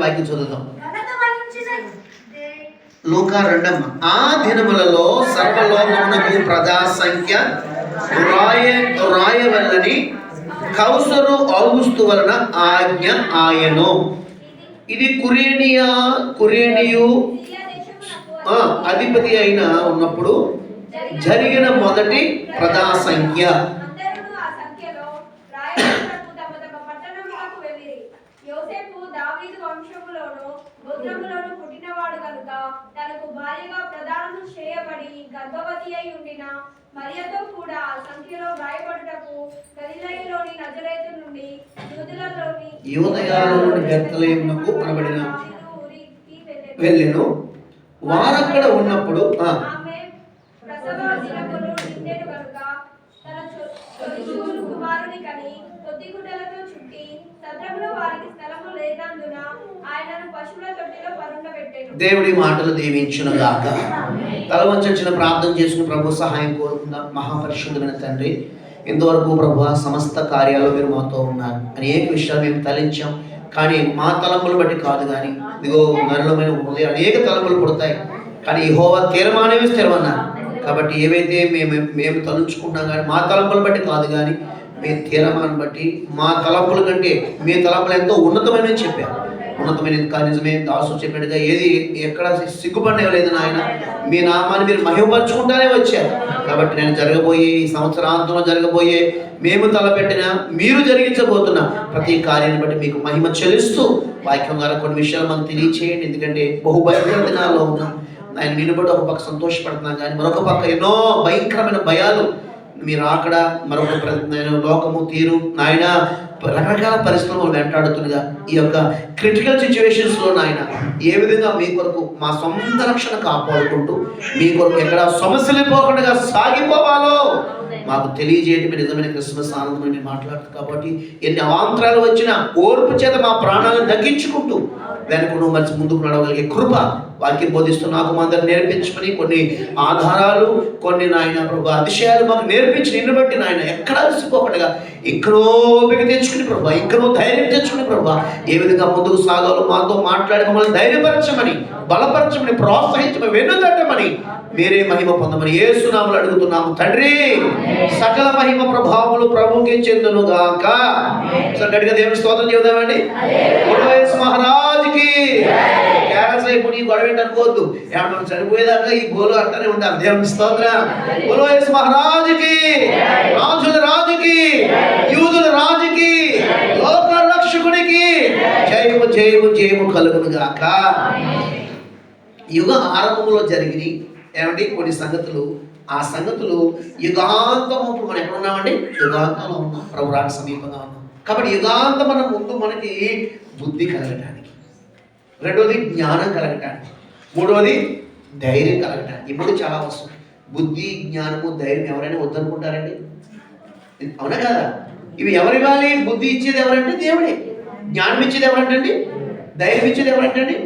వాక్యం చదువుదాం. లూకా 2. ఆ దినములలో సర్వలోకమునకు ప్రజా సంఖ్య రాయవల్లని కౌసరు ఔగుస్తు వలన ఆజ్ఞ ఆయను. ఇది కురేనియు అధిపతి అయిన ఉన్నప్పుడు జరిగిన మొదటి ప్రజా సంఖ్య. పుట్టినవాడు కనుక తనకు భార్యగా ప్రదానము చేయబడి గర్భవతి అయి ఉండిన మరియతో కూడా ఆ సంఖ్యలో వ్రాయబడుటకు గలిలయలోని నజరేతు నుండి యూదయలోని బెత్లెహేమునకు అనబడిన వెళ్ళెను. వారక్కడ ఉన్నప్పుడు ఆమె ప్రసవ దినములు నిండెను కనుక తన చొచ్చుకుని కుమారుని కని కొద్ది గుడ్డలతో చుట్టి సత్రములో వారికి స్థలము లేనందున ఆయనను పశువుల తొట్టిలో పరుండబెట్టెను. దేవుడి మాటలు దీవించును గాక. తల వంచిన ప్రార్థన చేసుకుని ప్రభు సహాయం కోరుకుందాం. మహాపరిశుద్ధమైన తండ్రి, ఇంతవరకు ప్రభు సమస్త కార్యాలు మీరు మాతో ఉన్నారు. అనేక విషయాలు మేము తలంచాం, కానీ మా తలంపులు బట్టి కాదు. కానీ ఇదిగో నరులమైన హృదయం అనేక తలంపులు పుడతాయి, కానీ యెహోవా తీర్మానమే స్థిరమన్నారు. కాబట్టి ఏవైతే మేము తలంచుకుంటాం కానీ మా తలంపులు బట్టి కాదు, కానీ మీ తీర్మానం బట్టి మా తలంపుల కంటే మీ తలంపులు ఎంతో ఉన్నతమైనవి చెప్పారు. ఉన్నతమైనది కానీ నిజమే దాసు చెప్పినట్టుగా ఏది ఎక్కడ సిగ్గుపడలేదు నాయన. మీ నామాన్ని మీరు మహిమపరుచుకుంటానే వచ్చారు. కాబట్టి నేను జరగబోయే ఈ సంవత్సరాంతంలో జరగబోయే మేము తలపెట్టిన మీరు జరిగించబోతున్న ప్రతి కార్యాన్ని బట్టి మీకు మహిమ చెల్లిస్తూ వాక్యం ద్వారా కొన్ని విషయాలు మనకు తెలియచేయండి. ఎందుకంటే బహుభయంకర దినాల్లో ఉన్నాం ఆయన. నిన్ను బట్టి ఒక పక్క సంతోషపడుతున్నాం, కానీ మరొక పక్క ఎన్నో భయంకరమైన భయాలు మీరు అక్కడ మరొక లోకము తీరు నాయన రకరకాల పరిస్థితులు వెంటాడుతుండగా ఈ యొక్క క్రిటికల్ సిచ్యువేషన్స్లో నాయన ఏ విధంగా మీ కొరకు మా సొంత రక్షణ కాపాడుకుంటూ మీ కొరకు ఎక్కడ సమస్యలు పోకుండా సాగిపోవాలో మాకు తెలియజేయటమే నిజమైన క్రిస్మస్ ఆనందమని మాట్లాడుతుంది. కాబట్టి ఎన్ని అవాంతరాలు వచ్చినా ఓర్పు చేత మా ప్రాణాలను దక్కించుకుంటూ వెనకను మరిచి ముందుకు నడవగలిగే కృప వాక్యం బోధిస్తూ నాకు అందరు నేర్పించుకొని కొన్ని ఆధారాలు కొన్ని నాయన ప్రభు అతిశయాలు మాకు నేర్పించి నిన్ను బట్టి నాయన ఎక్కడ అలసిపోకుండా ఇంకనో ఓపిక తెచ్చుకుని ప్రభు, ఇంకనో ధైర్యం తెచ్చుకుని ప్రభు ఏ విధంగా ముందుకు సాగాలో మాతో మాట్లాడి మమ్మల్ని ధైర్యపరచమని, బలపరచమని, ప్రోత్సహించమని, వెన్నుతట్టమని, మీరే మహిమ పొందమని యేసు నామములో అడుగుతున్నాము తండ్రి. సకల మహిమ ప్రభావములు ప్రభువుకే చెందును గాక. గట్టిగా దేవుని స్తోత్రం చెబుదామండి. యేసు మహారాజుకి క్యాన్సర్ అయిపోయి గొడవ అనుకోవద్దు. ఏమన్నా చనిపోయేదాకా ఈ గోలు అంటానే ఉంటారు. దేవుని స్తోత్రం. యేసు మహారాజుకి, రాజుల రాజుకి, యూదుల రాజుకి, లోక రక్షకునికి జయము జయము జయము కలుగును గాక. యుగ ఆరంభంలో జరిగినాయి ఏమండి కొన్ని సంగతులు. ఆ సంగతులు యుగాంతం. ఇప్పుడు మనం ఎక్కడ ఉన్నామండి? యుగాంతంలో ఉన్నాం, ప్రభు రాక సమీపంగా ఉన్నాం. కాబట్టి యుగాంతం మన ముందు మనకి బుద్ధి కలగటానికి, రెండోది జ్ఞానం కలగటానికి, మూడోది ధైర్యం కలగటానికి. ఇప్పుడు చాలా వస్తుంది. బుద్ధి, జ్ఞానము, ధైర్యం ఎవరైనా వద్దనుకుంటారండి? అవునా కదా? ఇవి ఎవరు ఇవ్వాలి? బుద్ధి ఇచ్చేది ఎవరంటే దేవుడే. జ్ఞానం ఇచ్చేది ఎవరంటండి? ధైర్యం ఇచ్చేది ఎవరంటండి?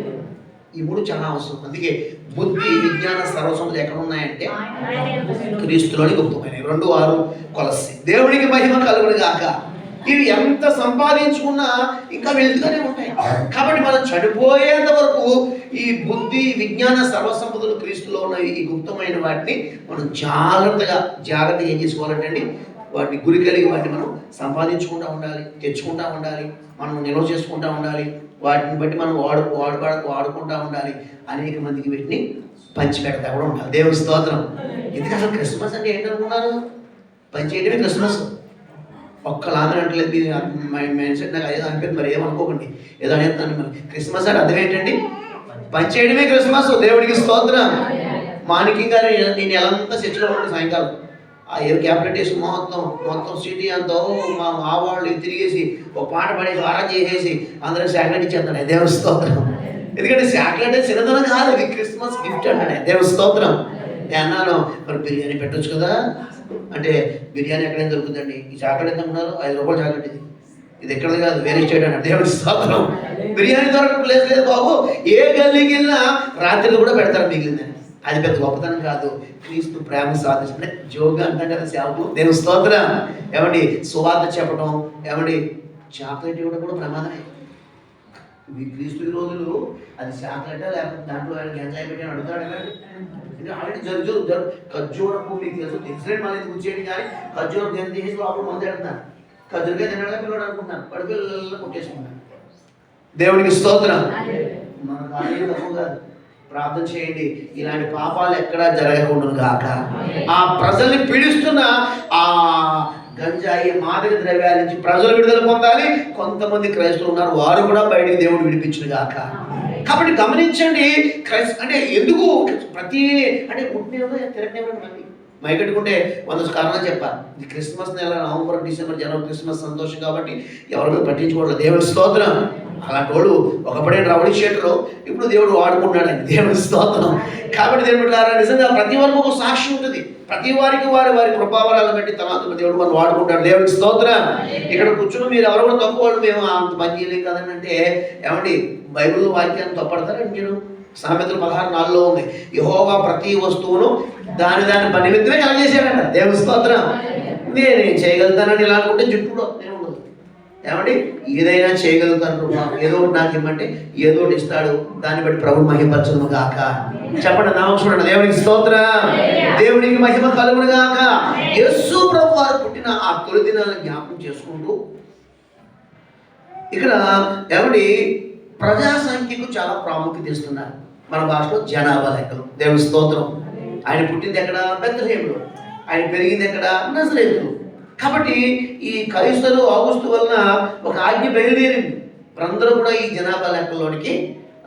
ఈ మూడు చాలా అవసరం. అందుకే బుద్ధి, విజ్ఞాన, సర్వసంపదలు ఎక్కడ ఉన్నాయంటే క్రీస్తులోని గుప్తమైనవి. 2:6 కొలస్సీ. దేవునికి మహిమ కలుగును గాక. ఇవి ఎంత సంపాదించుకున్నా ఇంకా వెళ్తూనే ఉంటాయి. కాబట్టి మనం చనిపోయేంత వరకు ఈ బుద్ధి, విజ్ఞాన, సర్వసంపదలు క్రీస్తులో ఉన్న ఈ గుప్తమైన వాటిని మనం జాగ్రత్తగా ఏం చేసుకోవాలంటే వాటిని గురి కలిగి వాటిని మనం సంపాదించుకుంటూ ఉండాలి, తెచ్చుకుంటూ ఉండాలి, మనం నిల్వ చేసుకుంటూ ఉండాలి. వాటిని బట్టి మనం వాడుకుంటూ ఉండాలి. అనేక మందికి వీటిని పంచిపెడతా కూడా ఉండాలి. దేవుని స్తోత్రం. ఎందుకంటే అసలు క్రిస్మస్ అంటే ఏంటనుకున్నారు? పంచేయటమే క్రిస్మస్. ఒక్కలాగా అంటలేదు మైండ్ సెట్. నాకు అదే అనిపింది. మరి ఏమనుకోకండి, ఏదో అనేస్తాను. మరి క్రిస్మస్ అంటే అర్థం ఏంటండి? పంచేయడమే క్రిస్మస్. దేవుడికి స్తోత్రం. మాణిక్యంగా నేను ఎలాంతా చర్చిలో ఉంటాను. సాయంకాలం ఆ క్యాబినెట్ వేసి మొత్తం సిటీ అంతా మా వాళ్ళు తిరిగేసి ఒక పాట పాడేసి ఆరా చేసేసి అందరూ శాక్లెట్ ఇచ్చేస్తాడు. దేవుని స్తోత్రం. ఎందుకంటే శాక్లెట్ చిన్నదనం కాదు, ఇది క్రిస్మస్ గిఫ్ట్ అన్నాడు. దేవుని స్తోత్రం. నేను అన్నాను, మరి బిర్యానీ పెట్టొచ్చు కదా అంటే, బిర్యానీ ఎక్కడైనా దొరుకుతుందండి. ఈ చాక్లెట్ ఎంత ఉన్నారు? 5 రూపాయల చాక్లెట్. ఇది ఎక్కడది కాదు, వేరే స్టేట్ అన్నాడు. దేవుడి స్తోత్రం. బిర్యానీ దొరకడం ప్లేస్ లేదు బాబు. ఏ గల్లీకి వెళ్ళినా రాత్రిలో కూడా పెడతారు మిగిలిందని. అది పెద్ద గొప్పతనం కాదు. క్రీస్తు ప్రేమ సాధించే జోగా అంటాం కదా సేవకు. దేవుని స్తోత్రం. ఏమండి సువార్త చెప్పడం, ఏమండి చాక్లెట్ ఇవ్వడం కూడా ప్రమాదమే. ఈ క్రీస్తు రోజులు అది చాక్లెటా లేకపోతే దాంట్లో ఆయన గంజాయి పెట్టి అడుగుతాడు కదండి. ఇది ఆల్రెడీ ఖర్జూరపు మీకు తెలుసు ఇన్సిడెంట్ మళ్ళీ కూర్చేయండి, కానీ ఖర్జూరం దేని తీసి లోపల మంది అంటున్నారు. ఖర్జూరగా తినడా పిల్లడు అనుకుంటున్నాను, పడిపిల్లలు కొట్టేసుకుంటాను. దేవునికి స్తోత్రం. మన కార్యం తప్పు కాదు. ప్రార్థన చేయండి, ఇలాంటి పాపాలు ఎక్కడా జరగకుండా కాక. ఆ ప్రజల్ని పీడిస్తున్న ఆ గంజాయి మాదక ద్రవ్యాల నుంచి ప్రజలు విడుదల పొందాలి. కొంతమంది క్రైస్తవులు ఉన్నారు, వారు కూడా బయటికి దేవుడు విడిపించును గాక. కాబట్టి గమనించండి, అంటే ఎందుకు ప్రతి అంటే తిరగనివ్వండి, మైకట్టుకుంటే 100 కారణాలు చెప్పాలి. ఇది క్రిస్మస్ నెల, నవంబర్, డిసెంబర్, జనవరి క్రిస్మస్ సంతోషం కాబట్టి ఎవరితో పట్టించుకోవట్లేదు. దేవుని స్తోత్రం. అలాంటి వాడు ఒకప్పుడే రౌడీ షేటర్లో ఇప్పుడు దేవుడు వాడుకుంటున్నాడు. దేవుని స్తోత్రం. కాబట్టి దేవుడు నిజంగా ప్రతి వారికి ఒక సాక్షి ఉంటుంది. ప్రతి వారికి వారి వారి కృపావరాలను బట్టి తర్వాత దేవుడు మనం వాడుకుంటాడు. దేవునికి స్తోత్రం. ఇక్కడ కూర్చుని మీరు ఎవరు కూడా తప్పు వాళ్ళు మేము అంత పని చేయలేం కదండి అంటే ఏమండి, బైబిల్ వాక్యాన్ని తప్పడతారండి మీరు? సామెతలు 16:4 ఉంది, యెహోవా ప్రతి వస్తువును దాని పని నిమిత్తమే కలగజేశాడంట. దేవుని స్తోత్రం. నేనేం చేయగలుగుతానని ఇలా అనుకుంటే జుట్టులో నేను ఉండదు. ఏమండి, ఏదైనా చేయగలుగుతాను, ఏదో ఒకటి నాకు ఇమ్మంటే ఏదో ఒకటి ఇస్తాడు. దాన్ని బట్టి ప్రభు మహిమపరచును గాక. చెప్పండి, నామస్మరణ. దేవునికి స్తోత్రం. దేవునికి మహిమ కలుగును గాక. యేసు ప్రభు వారు పుట్టిన ఆ తొలి దినాలను జ్ఞాపకం చేసుకుంటూ ఇక్కడ ఏమండి ప్రజా సంఖ్యకు చాలా ప్రాముఖ్యత ఇస్తున్నారు. మన భాషలో జనాభా లెక్కలు. దేవుని స్తోత్రం. ఆయన పుట్టింది ఎక్కడ? బెత్లెహేములో. ఆయన పెరిగింది ఎక్కడ? నజరేతులో. కాబట్టి ఈ కైసరు ఆగస్టు వలన ఒక ఆజ్ఞ బయలుదేరింది, అందరూ కూడా ఈ జనాభా లెక్కల్లోనికి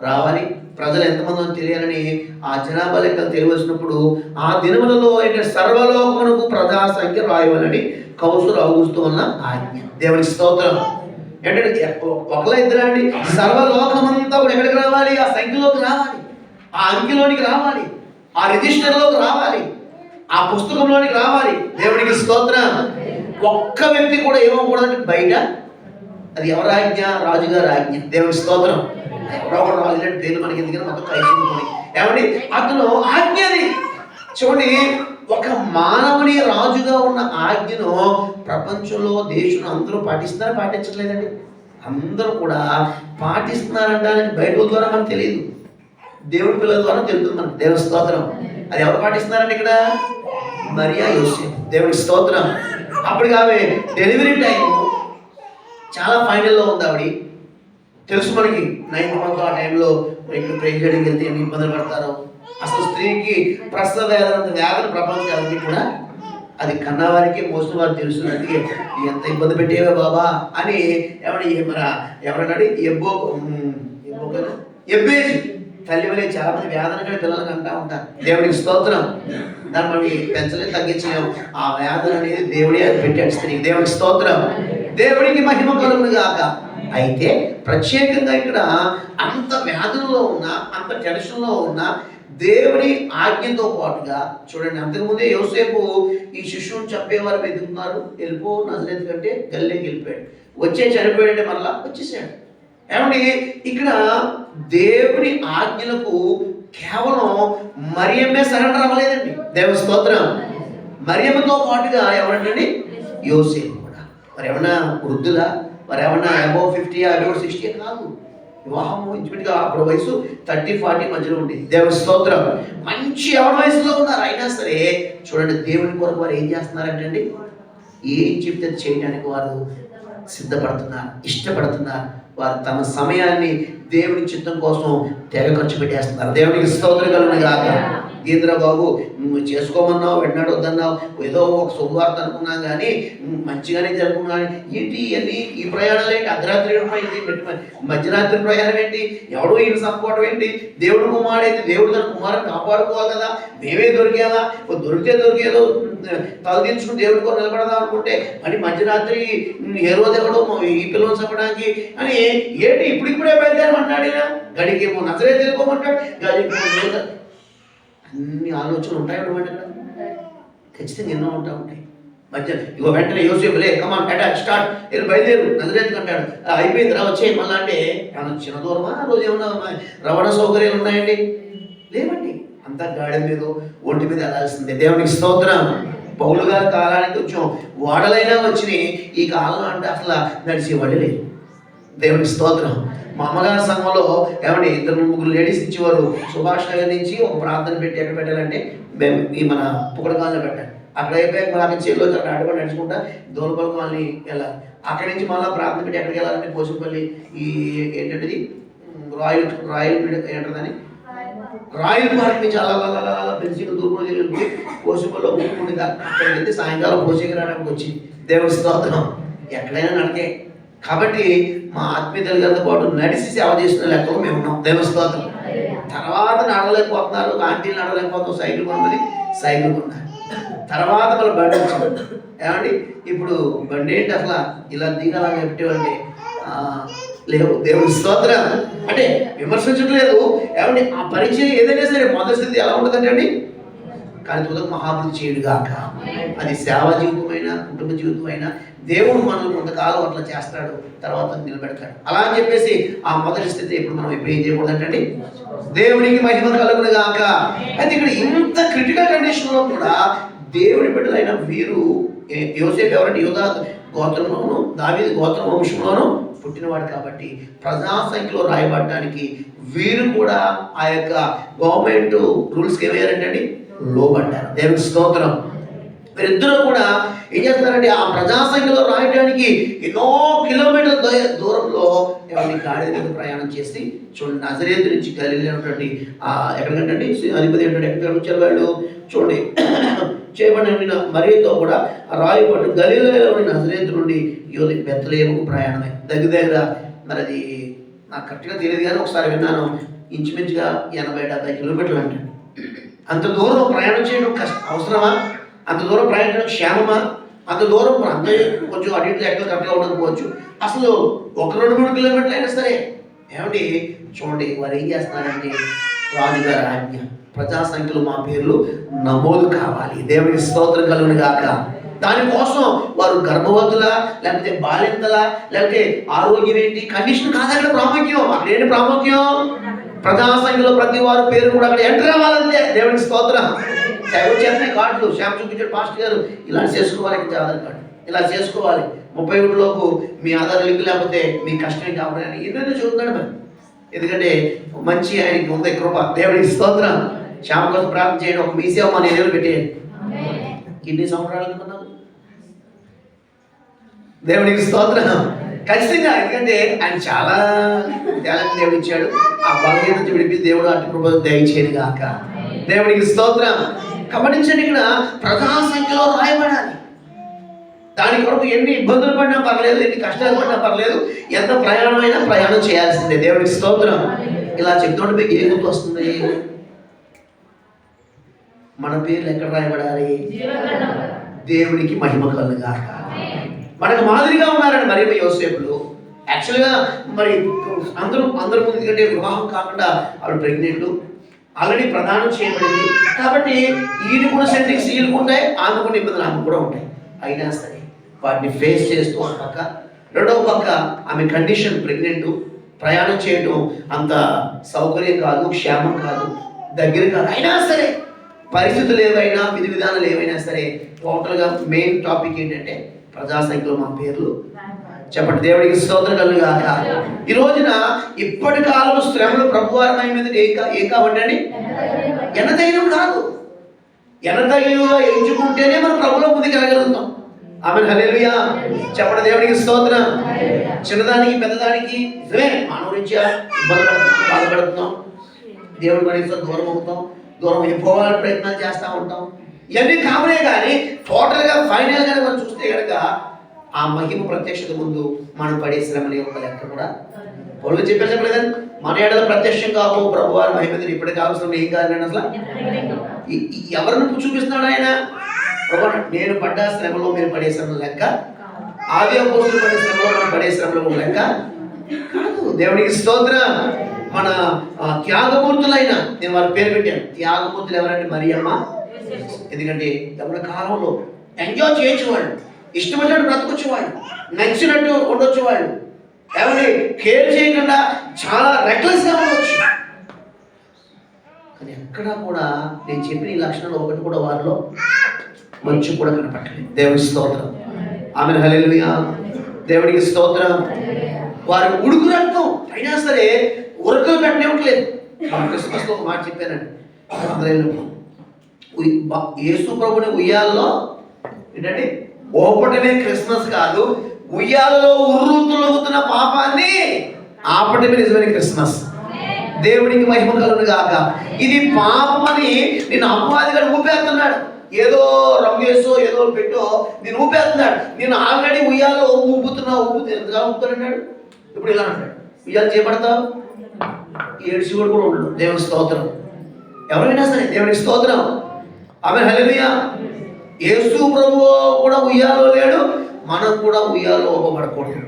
రావాలి. ప్రజలు ఎంతమంది తెలియాలని ఆ జనాభా లెక్కలు తెలియవలసినప్పుడు ఆ దినములలో సర్వలోకమునకు ప్రజా సంఖ్య రాయవాలని కౌసరు ఆగస్టు వలన ఆజ్ఞ. దేవునికి స్తోత్రం. ఏంటంటే ఒకలా ఇద్దరా అండి? సర్వలోకమంతా కూడా ఎక్కడికి రావాలి? ఆ సంఖ్యలోకి రావాలి, ఆ అంకెలోనికి రావాలి, ఆ రిజిస్టర్లోకి రావాలి, ఆ పుస్తకంలోనికి రావాలి. దేవునికి స్తోత్రం. ఒక్క వ్యక్తి కూడా ఏమవకూడదంటే బయట. అది ఎవరి ఆజ్ఞ? రాజుగారి ఆజ్ఞ. దేవుని స్తోత్రం. ఎవరో ఒక రాజుగారి పేరు మనకి ఎందుకని మొత్తం కలిసి ఏమండి అతను ఆజ్ఞ. అది చూడండి, ఒక మానవుని రాజుగా ఉన్న ఆజ్ఞను ప్రపంచంలో దేశంలో అందరూ పాటిస్తున్నారా? పాటించట్లేదండి. అందరూ కూడా పాటిస్తున్నారంటానికి బయట ద్వారా మనకు తెలియదు, దేవుడి పిల్లల ద్వారా తెలుస్తుంది మనకు. దేవుని స్తోత్రం. అది ఎవరు పాటిస్తున్నారండి ఇక్కడ? మరియా యోసేపు. దేవుని స్తోత్రం. అప్పటికి ఆమె డెలివరీ టైం చాలా ఫైనల్లో ఉంది. ఆవిడ తెలుసు మనకి 9th month ఆ టైంలో ఇక్కడ ప్రెగ్నెంట్కి వెళ్తే ఎన్ని ఇబ్బందులు పడతారో. అసలు స్త్రీకి ప్రసవ వ్యాధులు ప్రపంచానికి కూడా అది కన్నవారికి మోసిన వారికి తెలుస్తున్నది. ఎంత ఇబ్బంది పెట్టేవే బాబా అని ఎవరన్నాడు? ఎబ్బేసి తల్లి వలే చాలా మంది వ్యాధులు కూడా పిల్లలకు అంటూ ఉంటారు. దేవుడికి స్తోత్రం. దాన్ని మనం పెంచలేదు, తగ్గించలేము. ఆ వ్యాధులు అనేది దేవుడే అది పెట్టాడు స్త్రీకి. దేవుడికి స్తోత్రం. దేవుడికి మహిమ కలుగును గాక. అయితే ప్రత్యేకంగా ఇక్కడ అంత వ్యాధుల్లో ఉన్నా, అంత టెన్షన్లో ఉన్నా దేవుని ఆజ్ఞతో పాటుగా చూడండి, అంతకుముందే యోసేపు ఈ శిశువుని చంపేవారు వెతుకున్నారు. వెళ్ళిపో నజరేతు కంటే గల్లీకి వెళ్ళిపోయాడు. చనిపోయాడంటే మరలా వచ్చేసాడు. ఏమండి ఇక్కడ దేవుని ఆజ్ఞలకు కేవలం మరియమ్మే సరెండర్ అవ్వలేదండి. దేవుని స్తోత్రం. మరియమ్మతో పాటుగా ఎవరండి? యోసేపు కూడా. మరి ఏమన్నా వృద్ధులా? మరి ఏమన్నా అబౌవ్ 50 అబౌవ్ 60 కాదు. వివాహం ఇంచుమించుగా అప్పుడు వయసు 30-40 మధ్యలో ఉండేది. దేవుని స్తోత్రం. మంచి ఎవరి వయసులో ఉన్నారు. అయినా సరే చూడండి, దేవుని కొరకు వారు ఏం చేస్తున్నారంటే ఏం చెప్తే చేయడానికి వారు సిద్ధపడుతున్నారు, ఇష్టపడుతున్నారు. వారు తమ సమయాన్ని దేవుని చిత్తం కోసం తెగ ఖర్చు పెట్టేస్తున్నారు. దేవునికి స్తోత్రం కలుగును గాక. గీంద్రా బాబు చేసుకోమన్నావు, వెంటనే వద్దన్నావు, ఏదో ఒక శుభవార్త అనుకున్నాం కానీ మంచిగానే జరుపుకున్నాను. ఏంటి ఇవన్నీ? ఈ ప్రయాణాలు ఏంటి? అర్ధరాత్రి మధ్యరాత్రి ప్రయాణం ఏంటి? ఎవడో ఈయన చంపుకోవడం ఏంటి? దేవుడు కుమారుడైతే దేవుడు తన కుమారుని కాపాడుకోవాలి కదా. మేమే దొరికేదా? దొరికితే దొరికేదో తలదించుకుని దేవుడి కోసం నిలబడదాం అనుకుంటే మరి మధ్యరాత్రి ఏ రోజు ఎవడో ఈ పిల్లలు చంపడానికి అని ఏంటి? ఇప్పుడిప్పుడే బయలుదేరమంటాడు. గడికేమో నజరేతు వెళ్ళిపోమంటాడు, గడికి అన్ని ఆలోచనలు ఉంటాయి అన్నమాట. ఖచ్చితంగా ఎన్నో ఉంటాయి. మధ్య ఇగో వెంటనే యోసేపులే కమాన్ అటాక్ స్టార్ట్, నేను బయలుదేరు నజరేతుకు అంటాడు. అయిపోయింది రా వచ్చే మళ్ళా అంటే చిన్న దూరమా? రోజు ఏమన్నా రవాణా సౌకర్యాలు ఉన్నాయండి? లేవండి. అంతా గాడి మీద ఒంటి మీద వెళ్ళాల్సిందే. దేవునికి స్తోత్రం. పౌలు గారి కాలానికి కొంచెం వాడలైనా వచ్చినాయి. ఈ కాలంలో అంటే అసలు నడిచేవాళ్ళు లేదు. దేవునికి స్తోత్రం. మా అమ్మగారి సంఘంలో ఏమండి 2-3 లేడీస్ ఇచ్చేవారు. సుభాష్ నగర్ నుంచి ఒక ప్రార్థన పెట్టి ఎక్కడ పెట్టాలంటే ఈ మన పుక్కడకాలలో పెట్టాలి. అక్కడ అయిపోయాక మరి అక్కడ చేతిలో అడ్డపడి నడుచుకుంటా దోలపల్లి కాలనీ వెళ్ళాలి. అక్కడి నుంచి మళ్ళీ ప్రార్థన పెట్టి ఎక్కడికి వెళ్ళాలంటే పోసుపల్లి ఈ ఏంటంటే రాయల్ ఏంటదని రాయల్ పార్క్ నుంచి అలా పెన్సిల్ దూరం వెళ్ళి పోసుపల్లిలో ముట్టుకుంటే అక్కడికి వెళ్తే సాయంకాలం పోషకి రావడానికి వచ్చి దేవుడి స్తోత్రం ఎక్కడైనా నడితే. కాబట్టి మా ఆత్మీయతలతో పాటు నడిచి సేవ చేసిన లెక్కలో మేము ఉన్నాం. దేవుడి స్తోత్రం. తర్వాత నడవలేకపోతున్నారు, ఆంటీలు నడవలేకపోతున్నాం, సైకిల్ కొనమని సైకిల్ కొన్నారు. తర్వాత మళ్ళీ బండి వచ్చింది. ఏమండి ఇప్పుడు బండి ఏంటి అసలు ఇలా దిగాలా పెట్టేవండి లేవు. దేవుడి స్తోత్రం. అంటే విమర్శించట్లేదు. ఏమండి ఆ పరిచయం ఏదైనా సరే మొదటి స్థితి ఎలా ఉంటుందంటే అండి, కానీ తుదకు మహాభివృద్ధి చేయడుగాక. అది సేవా జీవితమైనా కుటుంబ జీవితమైనా దేవుడు మనల్ని కొంతకాలం అట్లా చేస్తాడు, తర్వాత నిలబెడతాడు. అలా అని చెప్పేసి ఆ మొదటి స్థితి ఇప్పుడు మనం ఎప్పుడు ఏం చేయకూడదంటండి, దేవునికి మహిమ కలుగును గాక. అయితే ఇక్కడ ఇంత క్రిటికల్ కండిషన్లో కూడా దేవుని బిడ్డలైన వీరు, యోసేపు ఎవరంటే యూదా గోత్రంలోను దావీదు గోత్ర వంశంలోను పుట్టినవాడు కాబట్టి ప్రజా సంఖ్యలో రాయబడటానికి వీరు కూడా ఆ యొక్క గవర్నమెంట్ రూల్స్కి ఏమయ్యారంటే లోబడ్డారు. దేవుని స్తోత్రం. వీరిద్దరూ కూడా ఏం చేస్తారంటే ఆ ప్రజా సంఖ్యలో రాయడానికి ఎన్నో కిలోమీటర్ల దూరంలో ఎవరిని గాడి మీద ప్రయాణం చేసి చూడండి, నజరేతు నుంచి గలిలీ అనేటువంటి ఎక్కడికంటే అధిపతి ఏంటంటే ఎక్కడ వచ్చారు వాళ్ళు చూడండి చేయబడిన మరియతో కూడా రాయబడి గలిలీలోని నజరేతు నుండి బెత్లెహేముకు ప్రయాణమే. దగ్గర మరి అది నాకు కరెక్ట్గా తెలియదు కానీ ఒకసారి విన్నాను, ఇంచుమించుగా 80-70 కిలోమీటర్లు అంటే. అంత దూరం ప్రయాణం చేయడం అవసరమా? అంత దూరం ప్రయాణించడం క్షేమమా? అంత దూరం అంత కొంచెం అటు ఇటు ఎక్కడ కరెక్ట్గా ఉండకపోవచ్చు. అసలు 1-2-3 కిలోమీటర్లు అయినా సరే ఏమండి చూడండి వారు ఏం చేస్తున్నారంటే రాజుగారి ఆజ్ఞ, ప్రజా సంఖ్యలో మా పేర్లు నమోదు కావాలి. దేవునికి స్తోత్రం కలుగును గాక. దానికోసం వారు గర్భవతులా లేకపోతే బాలింతలా లేకపోతే ఆరోగ్యం ఏంటి కండిషన్ కాదు అక్కడ ప్రాముఖ్యం. అక్కడ ఏంటి ప్రాముఖ్యం? ప్రజా సంఖ్యలో ప్రతి వారు పేరు కూడా అక్కడ ఎంటర్ అవ్వాలంటే. దేవునికి స్తోత్రం. చెప్పిన కార్డులు శ్యామ్ చూపించాడు పాస్టర్ గారు, ఇలా చేసుకోవాలి, ఆధార్ కార్డు ఇలా చేసుకోవాలి, 31లోపు మీ ఆధార్ లింక్ లేకపోతే మీ కష్టం కావాలని ఏదైనా చూస్తున్నాడు మరి. ఎందుకంటే మంచి ఆయనకి ఉంది కృప. దేవునికి స్తోత్రం. శ్యామ్ కోసం ప్రార్థన చేయండి. ఒక మీ సేవ మన ఏరియాలో పెట్టేయండి. ఎన్ని సంవత్సరాలు అనుకున్నావు? దేవునికి స్తోత్రం. ఖచ్చితంగా. ఎందుకంటే ఆయన చాలా టాలెంట్ దేవుడు ఇచ్చాడు. ఆ బలహీనత నుంచి విడిపి దేవుడు అటు కృప దయచేయను గాక. దేవునికి స్తోత్రం. గమనించండి, ఇక్కడ ప్రజా సంఖ్యలో రాయబడాలి. దాని కొరకు ఎన్ని ఇబ్బందులు పడినా పర్లేదు, ఎన్ని కష్టాలు పడినా పర్లేదు, ఎంత ప్రయాణం అయినా ప్రయాణం చేయాల్సిందే. దేవునికి స్తోత్రం. ఇలా చెప్తుంటే మీకు ఏ గుర్తు వస్తుంది? మన పేర్లు ఎక్కడ రాయబడాలి? దేవునికి మహిమ కలుగును గాక. మనకు మాదిరిగా ఉన్నారండి మరి యోసేపులు. యాక్చువల్గా మరి అందరూ ముందు, ఎందుకంటే వివాహం కాకుండా ఆవిడ ప్రెగ్నెంట్, ఆల్రెడీ ప్రదానం చేయబడింది కాబట్టి ఈయన కూడా సెంటింగ్స్ వీళ్ళకు ఉంటాయి, ఆమె కూడా ఇబ్బందులు ఆమె కూడా ఉంటాయి. అయినా సరే వాటిని ఫేస్ చేస్తూ ఒక పక్క, రెండవ పక్క ఆమె కండిషన్ ప్రెగ్నెంట్, ప్రయాణం చేయడం అంత సౌకర్యం కాదు, క్షేమం కాదు, దగ్గర కాదు. అయినా సరే పరిస్థితులు ఏవైనా విధి విధానాలు ఏవైనా సరే టోటల్గా మెయిన్ టాపిక్ ఏంటంటే ప్రజా సంఖ్యలో మా పేర్లు చెప్పండి. దేవుడికి స్తోత్రం కలుగును గాక. ఈ రోజున ఇప్పటి కాలం శ్రమలు ప్రభువారి మీద ఏం కావండి? ఎనదైనం కాదు. ఎనదైనంగా ఎంచుకుంటేనే మనం ప్రభులో ముందుకు వెళ్ళగలుగుతాం. ఆమేన్, హల్లెలూయా. చెప్పండి. దేవుడికి స్తోత్రం. చిన్నదానికి పెద్దదానికి నిజమే మానవునించా బాధపడుతున్నాం, దేవుడి మనిషితో దూరం అవుతాం, దూరం అయిపోవాలని ప్రయత్నాలు చేస్తూ ఉంటాం. ఇవన్నీ కావలే కానీ టోటల్గా ఫైనల్గా మనం చూస్తే కనుక ఆ మహిమ ప్రత్యక్షత ముందు మనం పడే శ్రమల యొక్క లెక్క కూడా వాళ్ళు చెప్పేసలేదండి. మన ఏడల ప్రత్యక్షం కావు ప్రభువారి మహిమ ఇప్పటికి కావాల్సిన ఏం కాదండి. అసలు ఎవరిని చూపిస్తున్నాడు ఆయన? ప్రభు నేను పడ్డ శ్రమలో మీరు పడే శ్రమల లెక్క, ఆది అపోస్తులు పడే శ్రమలో మనం పడే శ్రమలో లెక్క కాదు. దేవునికి స్తోత్రం. మన త్యాగమూర్తులైన, నేను వారి పేరు పెట్టాను, త్యాగమూర్తులు ఎవరంటే మరియమ్మ. ఎందుకంటే ఎవరి కాలంలో ఎంజాయ్ చేయొచ్చేవాళ్ళు, ఇష్టమైనట్టు బ్రతకొచ్చేవాళ్ళు, నచ్చినట్టు ఉండొచ్చేవాళ్ళు, ఎవరిని కేర్ చేయకుండా చాలా రెక్లెస్గా ఉండవచ్చు. కానీ ఎక్కడా కూడా నేను చెప్పిన ఈ లక్షణాలు ఒకటి కూడా వారిలో మంచి కూడా కనపట్టలేదు. దేవునికి స్తోత్రం. ఆమేన్, హల్లెలూయా. దేవునికి స్తోత్రం. వారి ఉడుకు రక్తం అయినా సరే ఉరకలు పెట్టనివ్వట్లేదు. క్రిస్మస్లో ఒక మాట చెప్పానండి, యేసు ప్రభుని ఉయ్యాలలో ఏంటంటే ఓపటమే క్రిస్మస్ కాదు, ఉయ్యాలలో ఉర్రూతులవుతున్న పాపాన్ని ఆపటమే నిజమైన క్రిస్మస్. దేవునికి మహిమ కలుగును గాక. ఇది పాపమని నేను అపవాదిగా ఊపేస్తున్నాడు. ఏదో రంగు వేసో ఏదో పెట్టో నేను ఊపేస్తున్నాడు. నేను ఆల్రెడీ ఉయ్యాలో ఎంతగా ఊపుతాడన్నాడు. ఇప్పుడు ఇలా అంటాడు, ఉయ్యాలు చేపడతావు, ఏడ్చి కూడా ఉండడు. దేవుని స్తోత్రం. ఎవరైనా సరే దేవునికి స్తోత్రం. ఆమేన్, హల్లెలూయా. యేసు ప్రభువు కూడా ఉయ్యాలో లేడు, మనం కూడా ఉయ్యాలో ఊపబడకూడదు.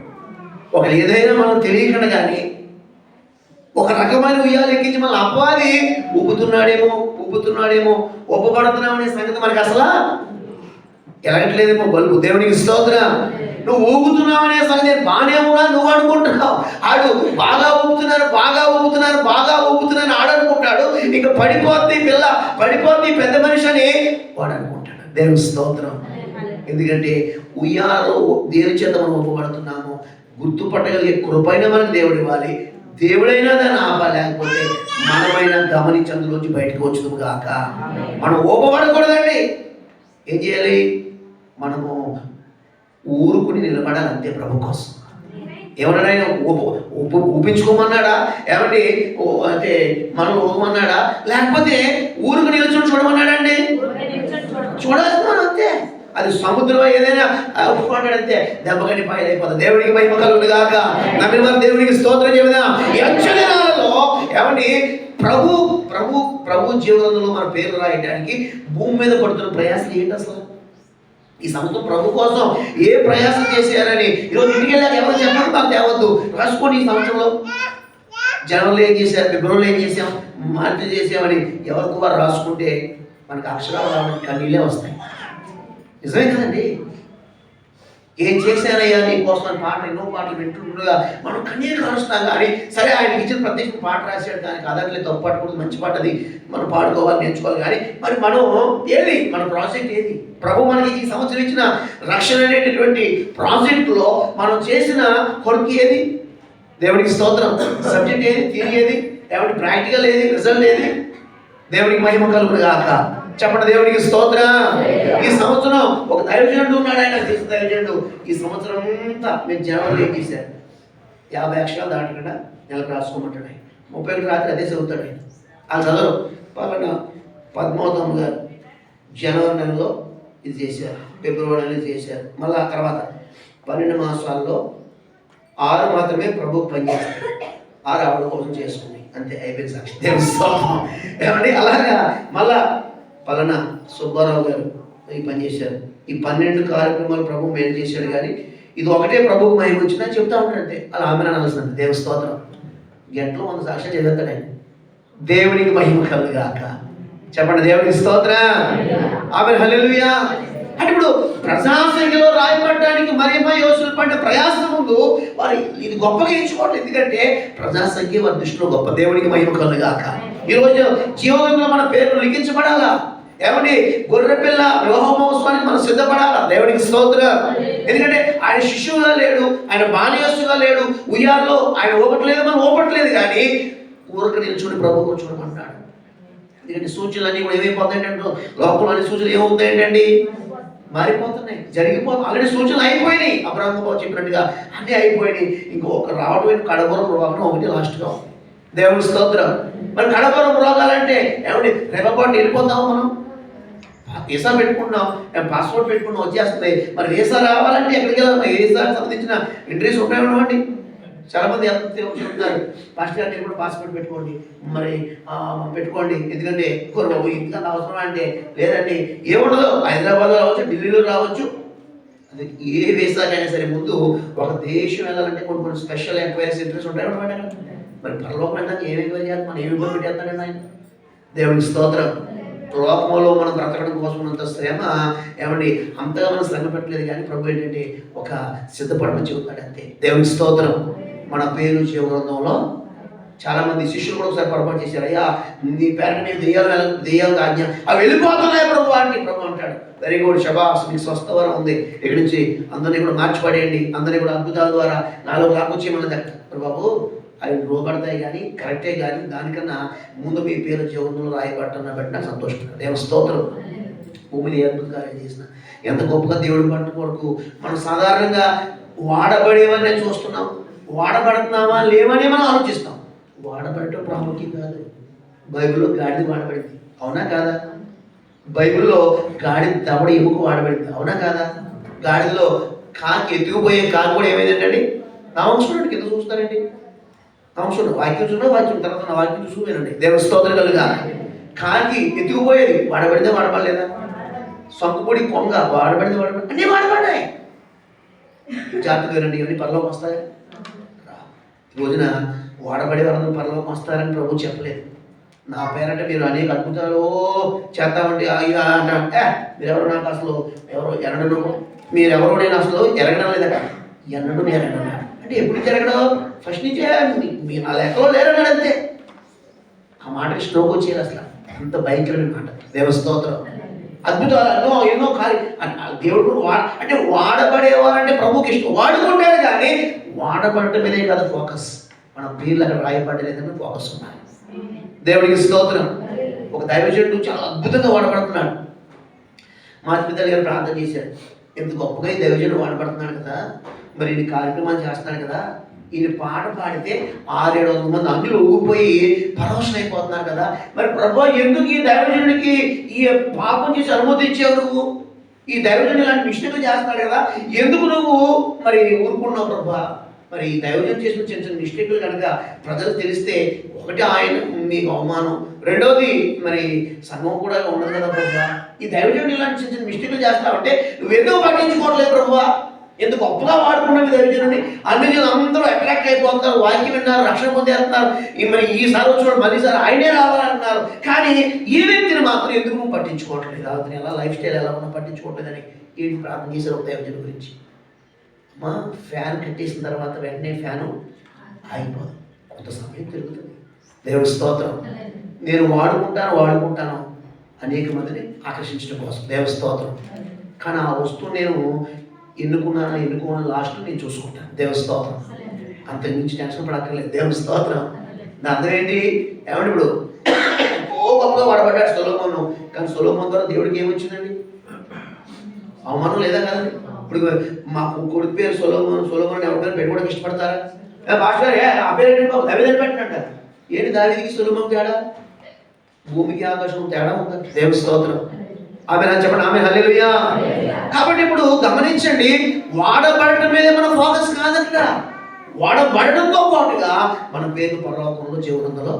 ఒక ఏదైనా మనం తెలియకుండా కానీ ఒక రకమైన ఉయ్యాలు ఎక్కించి మన అపవాది ఊపుతున్నాడేమో ఊపబడుతున్నామనే సంగతి మనకి అసలు ఎలాగట్లేదేమో. బల్బు దేవునికి స్తోత్రం. నువ్వు ఊపుతున్నావనే సంగతి బాగానే ఉన్నా నువ్వు అనుకుంటున్నావు. ఆడు బాగా ఊపుతున్నారు ఆడు అనుకుంటాడు. ఇంకా పడిపోద్ది పెద్ద మనిషి అని వాడు అనుకుంటాడు. దేవుని స్తోత్రం. ఎందుకంటే ఉయ్యాలో దేని చేత మనం ఊపబడుతున్నాము గుర్తుపట్టగలిగే కృపైన మనకు దేవుడు ఇవ్వాలి. దేవుడైనా దాన్ని ఆపలేకపోతే మనమైనా గమనించి అందులోంచి బయటకు వచ్చును గాక. మనం ఊపబడకూడదండి. ఏం చేయాలి? మనము ఊరుకుని నిలబడాలి అంతే ప్రభు కోసం. ఏమన్నా ఆయన ఊపించుకోమన్నాడా? ఏమంటే అంటే మనం ఊపమన్నాడా? లేకపోతే ఊరుకు నిల్చొని చూడమన్నాడండి? చూడాల్సిన అంతే. అది సముద్రం ఏదైనా ఉప్పుకుంటాడంతే దెబ్బగని పాయలు అయిపోతుంది. దేవునికి మహిమ కలుగును గాక. నమ్మిన వారు దేవునికి స్తోత్రం చెబుదాం. ఈ అక్షరాలలో ఏమండి ప్రభు జీవనంలో మన పేరు రాయడానికి భూమి మీద పడుతున్న ప్రయాసం ఏంటి అసలు? ఈ సంవత్సరం ప్రభు కోసం ఏ ప్రయాసం చేశారని ఈరోజు ఇంటికి వెళ్ళాక ఎవరు చెప్పండి, మాకు తేవద్దు, రాసుకోండి. ఈ సంవత్సరంలో జనవరిలో ఏం చేశారు, ఫిబ్రవరిలో ఏం చేసాం, మార్చి చేసామని ఎవరికి వారు రాసుకుంటే మనకు అక్షరాలు రావడానికి కన్నీళ్ళే వస్తాయి. నిజమే కదండి. ఏం చేశానయ్యా నీకోసం అని పాట ఎన్నో పాటలు వింటుండగా మనం కన్నీరు కారుస్తాం. కానీ సరే ఆయనకి ఇచ్చిన ప్రత్యేక పాట రాశాడు, దానికి అదట్లే తప్పు పాడకూడదు, మంచి పాట అది మనం పాడుకోవాలి, నేర్చుకోవాలి. కానీ మరి మనం ఏది మన ప్రాజెక్ట్ ఏది? ప్రభు మనకి ఈ సంవత్సరం ఇచ్చిన రక్షణ అనేటటువంటి ప్రాజెక్టులో మనం చేసిన వర్క్ ఏది? దేవునికి స్తోత్రం. సబ్జెక్ట్ ఏది? థియరీ ఏది? ఏమంటే ప్రాక్టికల్ ఏది? రిజల్ట్ ఏది? దేవునికి మహిమ కలుగును గాక. చెప్పండి, దేవునికి స్తోత్రం. ఈ సంవత్సరం ఒక దైవజనుడు ఉన్నాడు, ఆయన చేసిన దైవజనుడు ఈ సంవత్సరం అంతా మేము జనవరిలో ఏం చేశారు 50 అక్షరాలు దాటకుండా నెలకు రాసుకోమంటాడు. ఆయన 31 రాత్రి అదే చదువుతాడు. ఆయన ఆ చదవరు పలానా పద్మావతమ్మ గారు జనవరి నెలలో ఇది చేశారు, ఫిబ్రవరి నెలలో ఇది చేశారు. మళ్ళీ ఆ తర్వాత 12 మాసాల్లో 6 మాత్రమే ప్రభుకు పనిచేస్తారు, 6 ఆవిడ కోసం చేసుకుని అంతే, అయిపోయింది. సాక్షి దేవుని స్తోత్రం. ఏమండి అలాగా మళ్ళా పలానా సుబ్బారావు గారు ఈ పని చేశారు. ఈ 12 కార్యక్రమాలు ప్రభు మేలు చేశాడు. కానీ ఇది ఒకటే ప్రభుకు మహిమ వచ్చిందని చెప్తా ఉంటాడు అంతే. అలా ఆమె అనాల్సింది. దేవుని స్తోత్రం. గంటలో 100 సాక్ష్యం చదువుతాడు ఆయన. దేవునికి మహిమ కలుగాక. చెప్పండి, దేవునికి స్తోత్రం. ఆమె హల్లెలూయా. అంటే ఇప్పుడు ప్రజాసంఖ్యలో రాయబడటానికి మరేమో యోసులు పడ్డ ప్రయాసం ముందు వారు ఇది గొప్పగా ఎంచుకోవట్లేదు. ఎందుకంటే ప్రజాసంఖ్య వారి దృష్టిలో గొప్ప. దేవునికి మహిమ కలుగాక. ఈరోజు జీవనంలో మన పేర్లు లిఖించబడాలా. ఏమండి గొర్రెపిల్ల వివాహ మహోత్సవానికి మనం సిద్ధపడాలా. దేవునికి స్తోత్రం. ఎందుకంటే ఆయన శిష్యువుగా లేడు, ఆయన బానియస్తుగా లేడు. ఉయ్యాల్లో ఆయన ఊపట్లేదు, మనం ఊపట్లేదు. కానీ ఊరక నిల్చుని ప్రభు చూడమంటాడు. ఎందుకంటే సూచనలు అన్నీ కూడా ఏమైపోతాయంటే లోకంలో అన్ని సూచనలు ఏమవుతాయంటండి? మారిపోతున్నాయి, జరిగిపోతాయి. ఆల్రెడీ సూచనలు అయిపోయినాయి. అబ్రహాము చెప్పినట్టుగా అన్నీ అయిపోయినాయి. ఇంకొక రావడం కడబురం రోగం ఒకటి లాస్ట్గా. దేవుని స్తోత్రం. మరి కడబురం రోగాలంటే ఏమండి రేపటి వెళ్ళిపోతాము. మనం వీసా పెట్టుకున్నాం, పాస్పోర్ట్ పెట్టుకున్నాం, వచ్చేస్తుంది. మరి వీసా రావాలంటే ఎక్కడికి వెళ్ళాలి? వీసాకి సంబంధించిన ఎంట్రీస్ ఉంటాయి. చాలా మంది చెప్తున్నారు, ఫస్ట్ గారు కూడా పాస్పోర్ట్ పెట్టుకోండి, మరి పెట్టుకోండి. ఎందుకంటే బాబు ఇంకా అవసరం అంటే లేదండి, ఏముండదు. హైదరాబాద్లో రావచ్చు, ఢిల్లీలో రావచ్చు. అది ఏ వీసాకైనా సరే ముందు ఒక దేశం వెళ్ళాలంటే కొన్ని స్పెషల్ ఎంక్వైరీస్ ఇంట్రెస్ట్ ఉంటాయి అనమాట. మరి పరలోకం అంటే ఏం ఎంక్వైరీ చేయాలి? మనం ఏమి ఇబ్బంది పెట్టేస్తాడండి ఆయన. దేవునికి స్తోత్రం. లోకంలో మనం బ్రతకడం కోసం అంత శ్రమ ఏమండి అంతగా మనం శ్రమ పెట్టలేదు. కానీ ప్రభు ఏంటంటే ఒక సిద్ధపడమని చెబుతాడు అంతే. దేవునికి స్తోత్రం. మన పేరు జీవ గ్రంథంలో చాలా మంది శిష్యులు కూడా ఒకసారి పొరపాటు చేశారు. అయ్యా నీ పేరు నేను దెయ్యాలు ఆజ్ఞ అవి వెళ్ళిపోతున్నాయి ప్రభు అంటే ప్రభు అంటాడు, వెరీ గుడ్, శబాస్, మీకు స్వస్థవరం ఉంది, ఇక్కడి నుంచి అందరినీ కూడా మార్చిపడేయండి, అందరినీ కూడా అద్భుతాల ద్వారా నాలో లాగొచ్చేయమని బాబు అవి లోపడతాయి కానీ కరెక్టే, కానీ దానికన్నా ముందు మీ పేరు జీవనంలో రాయబట్టన్న బట్టి నాకు సంతోషం. దేవుని స్తోత్రం. భూమిని ఏ అద్భుతాలు చేసిన ఎంత గొప్పగా దేవుడి పట్ల కొరకు మనం సాధారణంగా వాడబడేవనే చూస్తున్నాం, వాడబడుతున్నామా లేవని మనం ఆలోచిస్తాం. వాడబడటం ప్రాముఖ్యం కాదు. బైబిల్లో గాడిద వాడబడింది, అవునా కాదా? బైబిల్లో గాడిద దవడ ఎముక వాడబడింది, అవునా కాదా? గాడిదలో కాకి ఎత్తుకుపోయే కాకి కూడా ఏమైందంటండి? నామంశుడు కింద చూస్తారండి, నామంశుడు వాక్యం చూడ వాక్యం తర్వాత నా వాక్యం చూసుకోనండి. దేవుని స్తోత్రం కలుగా. కాకి ఎత్తుకుపోయేది వాడబడితే వాడబడలేదా? సొంకపొడి కొంగ వాడబడితే వాడబడి అన్నీ వాడబడ్డాయి. జాగ్రత్తగా వినండి, ఇవన్నీ పరలోకం వస్తాయి. రోజున వాడబడే వాళ్ళందరూ పరలోకం వస్తారని ప్రభు చెప్పలేదు. నా పేరంటే మీరు అనేక అద్భుతాలు చేస్తామంటే మీరెవరు నాకు అసలు ఎవరు ఎరగడం, మీరెవరు నేను అసలు ఎరగడం లేదట. ఎన్నడూ నేను ఎరగడం అంటే ఎప్పుడు జరగడం? ఫస్ట్ నుంచే మీరు నా లెక్కలో లేరన్నాడు అంతే. ఆ మాటకి స్ట్రోక్ వచ్చేది అసలు, అంత భయంకరమైన మాట. దేవస్తోత్రం. అద్భుతాలు ఎన్నో దేవుడు అంటే వాడబడేవారంటే ప్రభుకి ఇష్టం, వాడుకుంటాడు. కానీ వాడబడటం మీదే కదా ఫోకస్, మన పేర్లు అక్కడ రాయబడలేదని ఫోకస్ ఉన్నాయి. దేవుడికి స్తోత్రం. ఒక దైవజనుడు చాలా అద్భుతంగా వాడబడుతున్నాడు. మా పిల్లలు గారు ప్రార్థన చేశారు, ఎంత గొప్పగా ఈ దైవజనుడు వాడబడుతున్నాడు కదా, మరి ఈయన కార్యక్రమాలు చేస్తున్నాడు కదా, ఈయన పాట పాడితే 600-700 మంది అందులో ఊగిపోయి పరవశం అయిపోతున్నారు కదా, మరి ప్రభు ఎందుకు ఈ దైవజనుడికి ఈ పాపం చేసి అనుమతి ఇచ్చావు? నువ్వు ఈ దైవజనుడు ఇలాంటి మిస్టేక్లు చేస్తున్నాడు కదా, ఎందుకు నువ్వు మరి ఊరుకున్నావు ప్రభు? మరి ఈ దైవజనం చేసిన చిన్న చిన్న మిస్టేక్లు కనుక ప్రజలకు తెలిస్తే, ఒకటి ఆయన మీకు అవమానం, రెండోది మరి సంఘం కూడా ఉండదు కదా ప్రభు. ఈ దైవజనం ఇలాంటి చిన్న చిన్న మిస్టేక్లు చేస్తావంటే నువ్వెందుకు పట్టించుకోవట్లేదు ప్రభు? ఎందుకు గొప్పగా వాడుకున్నావు దైవజనుడిని? అన్ని అందరూ అట్రాక్ట్ అయిపోతున్నారు, వాక్యం విన్నారు, రక్షణ పొందేస్తున్నారు, మరి ఈసారి వచ్చినప్పుడు మళ్ళీసారి ఆయనే రావాలంటున్నారు. కానీ ఈ వ్యక్తిని మాత్రం ఎందుకు నువ్వు పట్టించుకోవట్లేదు? అతను ఎలా లైఫ్ స్టైల్ ఎలా ఉన్నా పట్టించుకోవట్లేదని ఏంటి ప్రార్థన చేశారు ఒక దైవజనుడి గురించి. అమ్మా, ఫ్యాన్ కట్టేసిన తర్వాత వెంటనే ఫ్యాను ఆగిపోదు, కొంత సమయం తిరుగుతుంది. దేవుడి స్తోత్రం. నేను వాడుకుంటాను అనేక మందిని ఆకర్షించడం కోసం, దేవుడి స్తోత్రం. కానీ ఆ వస్తువు నేను ఎన్నుకున్నాను లాస్ట్ నేను చూసుకుంటాను. దేవుడి స్తోత్రం. అంతకు మించి టెన్షన్ పడక్కర్లేదు. దేవుడి స్తోత్రం. నా అర్థం ఏంటి? ఏమంటే ఇప్పుడు గొప్పగా వాడబడ్డాడు సొలొమోను, కానీ సొలొమోను ద్వారా దేవుడికి ఏమొచ్చిందండి? అవమానం లేదా కదండి? ఇప్పుడు మాకు కొడుకు పేరు సొలొమోను ఎవరికైనా పెట్టుకోవడానికి ఇష్టపడతారా? భాస్కర్ ఆ పేరు ఏంటి బాబు? దావీదు పెట్టినట్టారు. ఏంటి దావీదుకి సొలొమోను తేడా? భూమికి ఆకాశం తేడా ఉందా? దేవుడి స్తోత్రం. ఆమె చెప్పండి, ఆమె హల్లెలూయా. కాబట్టి ఇప్పుడు గమనించండి, వాడబడటం మీద మన ఫోకస్ కాదట. వాడబడడంతో పాటుగా మన పేరు పరలోకంలో జీవనంలో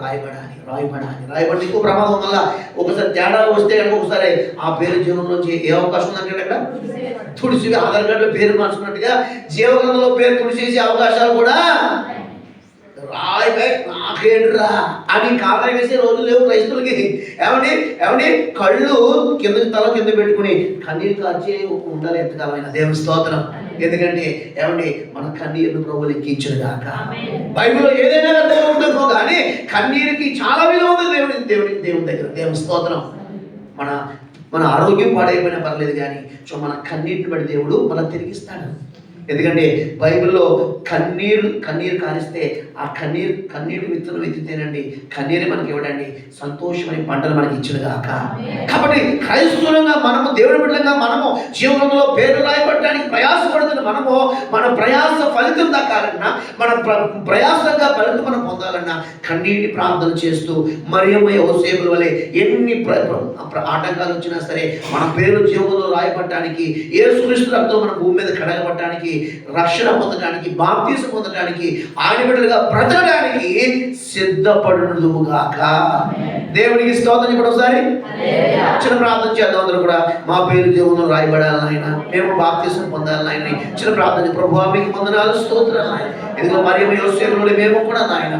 రాయబడి ఎక్కువ ప్రమాదం వల్ల ఒకసారి తేడా వస్తే కనుక ఒకసారి ఆ పేరు జీవనంలోంచి ఏ అవకాశం ఉందంటే అక్కడ తుడిచి ఆధార్ కార్డులో పేరు మార్చుకున్నట్టుగా జీవనంలో పేరు తుడిచేసే అవకాశాలు కూడా రాయిపై నాకేంట్రా అని కారణం వేసే రోజులు లేవు క్రైస్తవులకి. ఏమండి కళ్ళు తల కింద పెట్టుకుని కన్నీరు కార్చే ఉండాలి ఎంతకాలమైన. దేవుని స్తోత్రం. ఎందుకంటే మన కన్నీరును ప్రభువులు ఎక్కించును గాక. బైబిల్లో ఏదైనా ఉంటుందో కానీ కన్నీరుకి చాలా విలువ ఉంది దేవుని దగ్గర. దేవుని స్తోత్రం. మన ఆరోగ్యం పాడైపోయినా పర్లేదు కానీ మన కన్నీటిని బట్టి దేవుడు మనం తిరిగిస్తాడు. ఎందుకంటే బైబిల్లో కన్నీరు కారిస్తే ఆ కన్నీరు విత్తనం ఎత్తితేనండి కన్నీరే మనకి ఇవ్వడండి సంతోషమైన పంటలు మనకి ఇచ్చిన గాక. కాబట్టి క్రైస్తవులంగా మనము దేవుడి బిడ్డలంగా మనము జీవనంలో పేరు రాయబడడానికి ప్రయాసపడుతున్న మనము మన ప్రయాస ఫలితం దక్కాలన్నా, మన ప్రయాసంగా ఫలితం మనం పొందాలన్నా కన్నీటి ప్రార్థన చేస్తూ మరియమ్మ యోసేపుల వలె ఎన్ని ఆటంకాలు వచ్చినా సరే మన పేరు జీవనంలో రాయబడటానికి, యేసుక్రీస్తు రక్తం మన భూమి మీద కడగబడటానికి, రక్షణ పొందడానికి, బాప్తీసం పొందడానికి, ఆయన బిడ్డలుగా బ్రతకడానికి సిద్ధపడునుగాక. దేవునికి స్తోత్రం. ఇప్పుడు ఒకసారి చిన్న ప్రార్థన చేద్దాం. అందరూ కూడా మా పేరు జీవనంలో రాయబడాలని ఆయన, మేము బాప్తీసం పొందాలని ఆయన చిన్న ప్రార్థన. ప్రభువా మీకు వందనాలు, స్తోత్రాలు నాయన. ఇదిగో మరియమ్మ యోసేపులు మేము కూడా నాయన